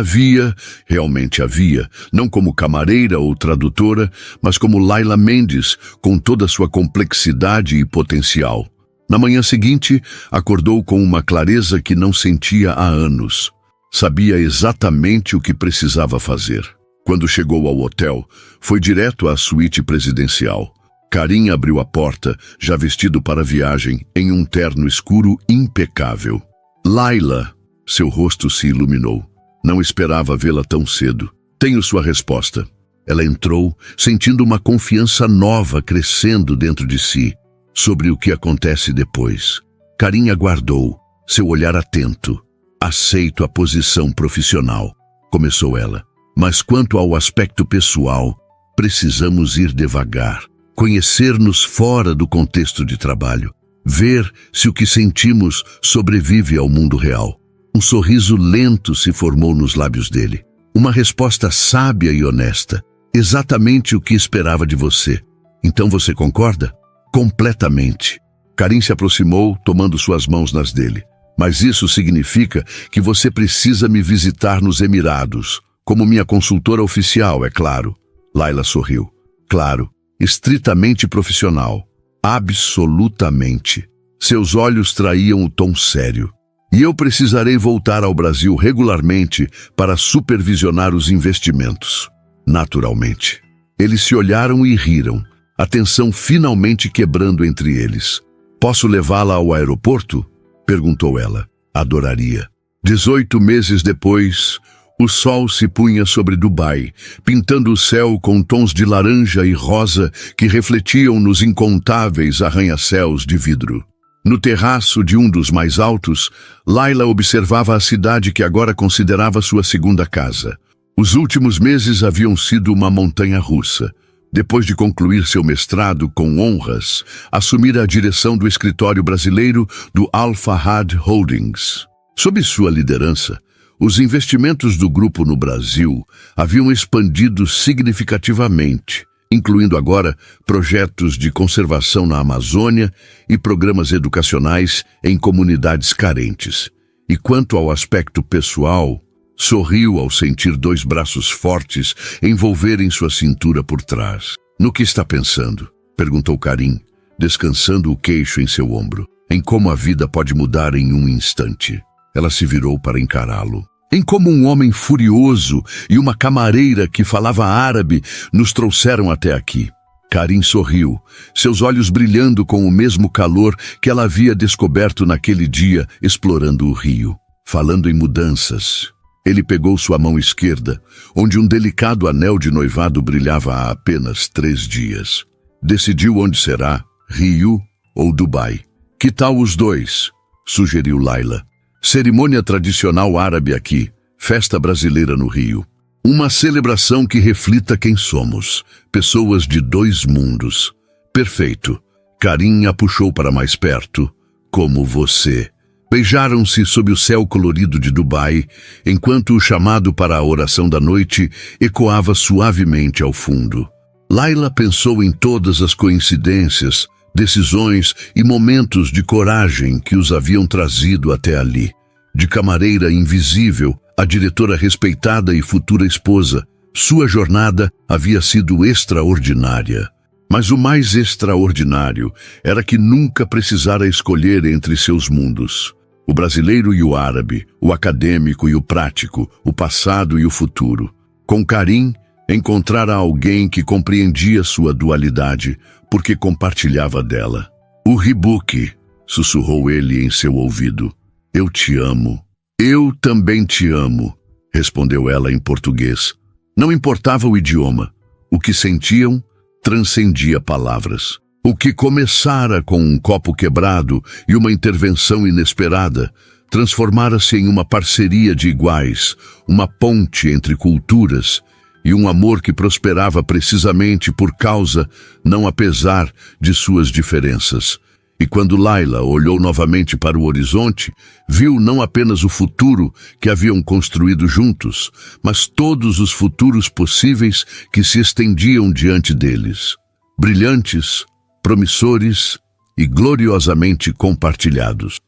realmente havia, não como camareira ou tradutora, mas como Laila Mendes, com toda a sua complexidade e potencial. Na manhã seguinte, acordou com uma clareza que não sentia há anos. Sabia exatamente o que precisava fazer. Quando chegou ao hotel, foi direto à suíte presidencial. Karim abriu a porta, já vestido para a viagem, em um terno escuro impecável. Laila, seu rosto se iluminou. Não esperava vê-la tão cedo. Tenho sua resposta. Ela entrou, sentindo uma confiança nova crescendo dentro de si, sobre o que acontece depois. Karim aguardou, seu olhar atento. Aceito a posição profissional, começou ela. Mas quanto ao aspecto pessoal, precisamos ir devagar. Conhecer-nos fora do contexto de trabalho. Ver se o que sentimos sobrevive ao mundo real. Um sorriso lento se formou nos lábios dele. Uma resposta sábia e honesta. Exatamente o que esperava de você. Então você concorda? Completamente. Karim se aproximou, tomando suas mãos nas dele. Mas isso significa que você precisa me visitar nos Emirados. Como minha consultora oficial, é claro. Laila sorriu. Claro. Estritamente profissional. Absolutamente. Seus olhos traíam o tom sério. E eu precisarei voltar ao Brasil regularmente para supervisionar os investimentos. Naturalmente. Eles se olharam e riram, a tensão finalmente quebrando entre eles. Posso levá-la ao aeroporto? Perguntou ela. Adoraria. 18 meses depois, o sol se punha sobre Dubai, pintando o céu com tons de laranja e rosa que refletiam nos incontáveis arranha-céus de vidro. No terraço de um dos mais altos, Laila observava a cidade que agora considerava sua segunda casa. Os últimos meses haviam sido uma montanha-russa. Depois de concluir seu mestrado com honras, assumira a direção do escritório brasileiro do Al Fahad Holdings. Sob sua liderança, os investimentos do grupo no Brasil haviam expandido significativamente, incluindo agora projetos de conservação na Amazônia e programas educacionais em comunidades carentes. E quanto ao aspecto pessoal, sorriu ao sentir 2 braços fortes envolverem sua cintura por trás. No que está pensando? Perguntou Karim, descansando o queixo em seu ombro. Em como a vida pode mudar em um instante. Ela se virou para encará-lo. Em como um homem furioso e uma camareira que falava árabe nos trouxeram até aqui. Karim sorriu, seus olhos brilhando com o mesmo calor que ela havia descoberto naquele dia explorando o rio. Falando em mudanças, ele pegou sua mão esquerda, onde um delicado anel de noivado brilhava há apenas 3 dias. Decidiu onde será, Rio ou Dubai. Que tal os 2? Sugeriu Laila. Cerimônia tradicional árabe aqui, festa brasileira no Rio. Uma celebração que reflita quem somos, pessoas de dois mundos. Perfeito. Karim a puxou para mais perto, como você. Beijaram-se sob o céu colorido de Dubai, enquanto o chamado para a oração da noite ecoava suavemente ao fundo. Layla pensou em todas as coincidências, decisões e momentos de coragem que os haviam trazido até ali. De camareira invisível, a diretora respeitada e futura esposa, sua jornada havia sido extraordinária. Mas o mais extraordinário era que nunca precisara escolher entre seus mundos. O brasileiro e o árabe, o acadêmico e o prático, o passado e o futuro. Com Karim, encontrara alguém que compreendia sua dualidade, porque compartilhava dela. O Hibuki, sussurrou ele em seu ouvido. Eu te amo. Eu também te amo, respondeu ela em português. Não importava o idioma. O que sentiam transcendia palavras. O que começara com um copo quebrado e uma intervenção inesperada, transformara-se em uma parceria de iguais, uma ponte entre culturas e um amor que prosperava precisamente por causa, não apesar, de suas diferenças. E quando Layla olhou novamente para o horizonte, viu não apenas o futuro que haviam construído juntos, mas todos os futuros possíveis que se estendiam diante deles. Brilhantes, promissores e gloriosamente compartilhados.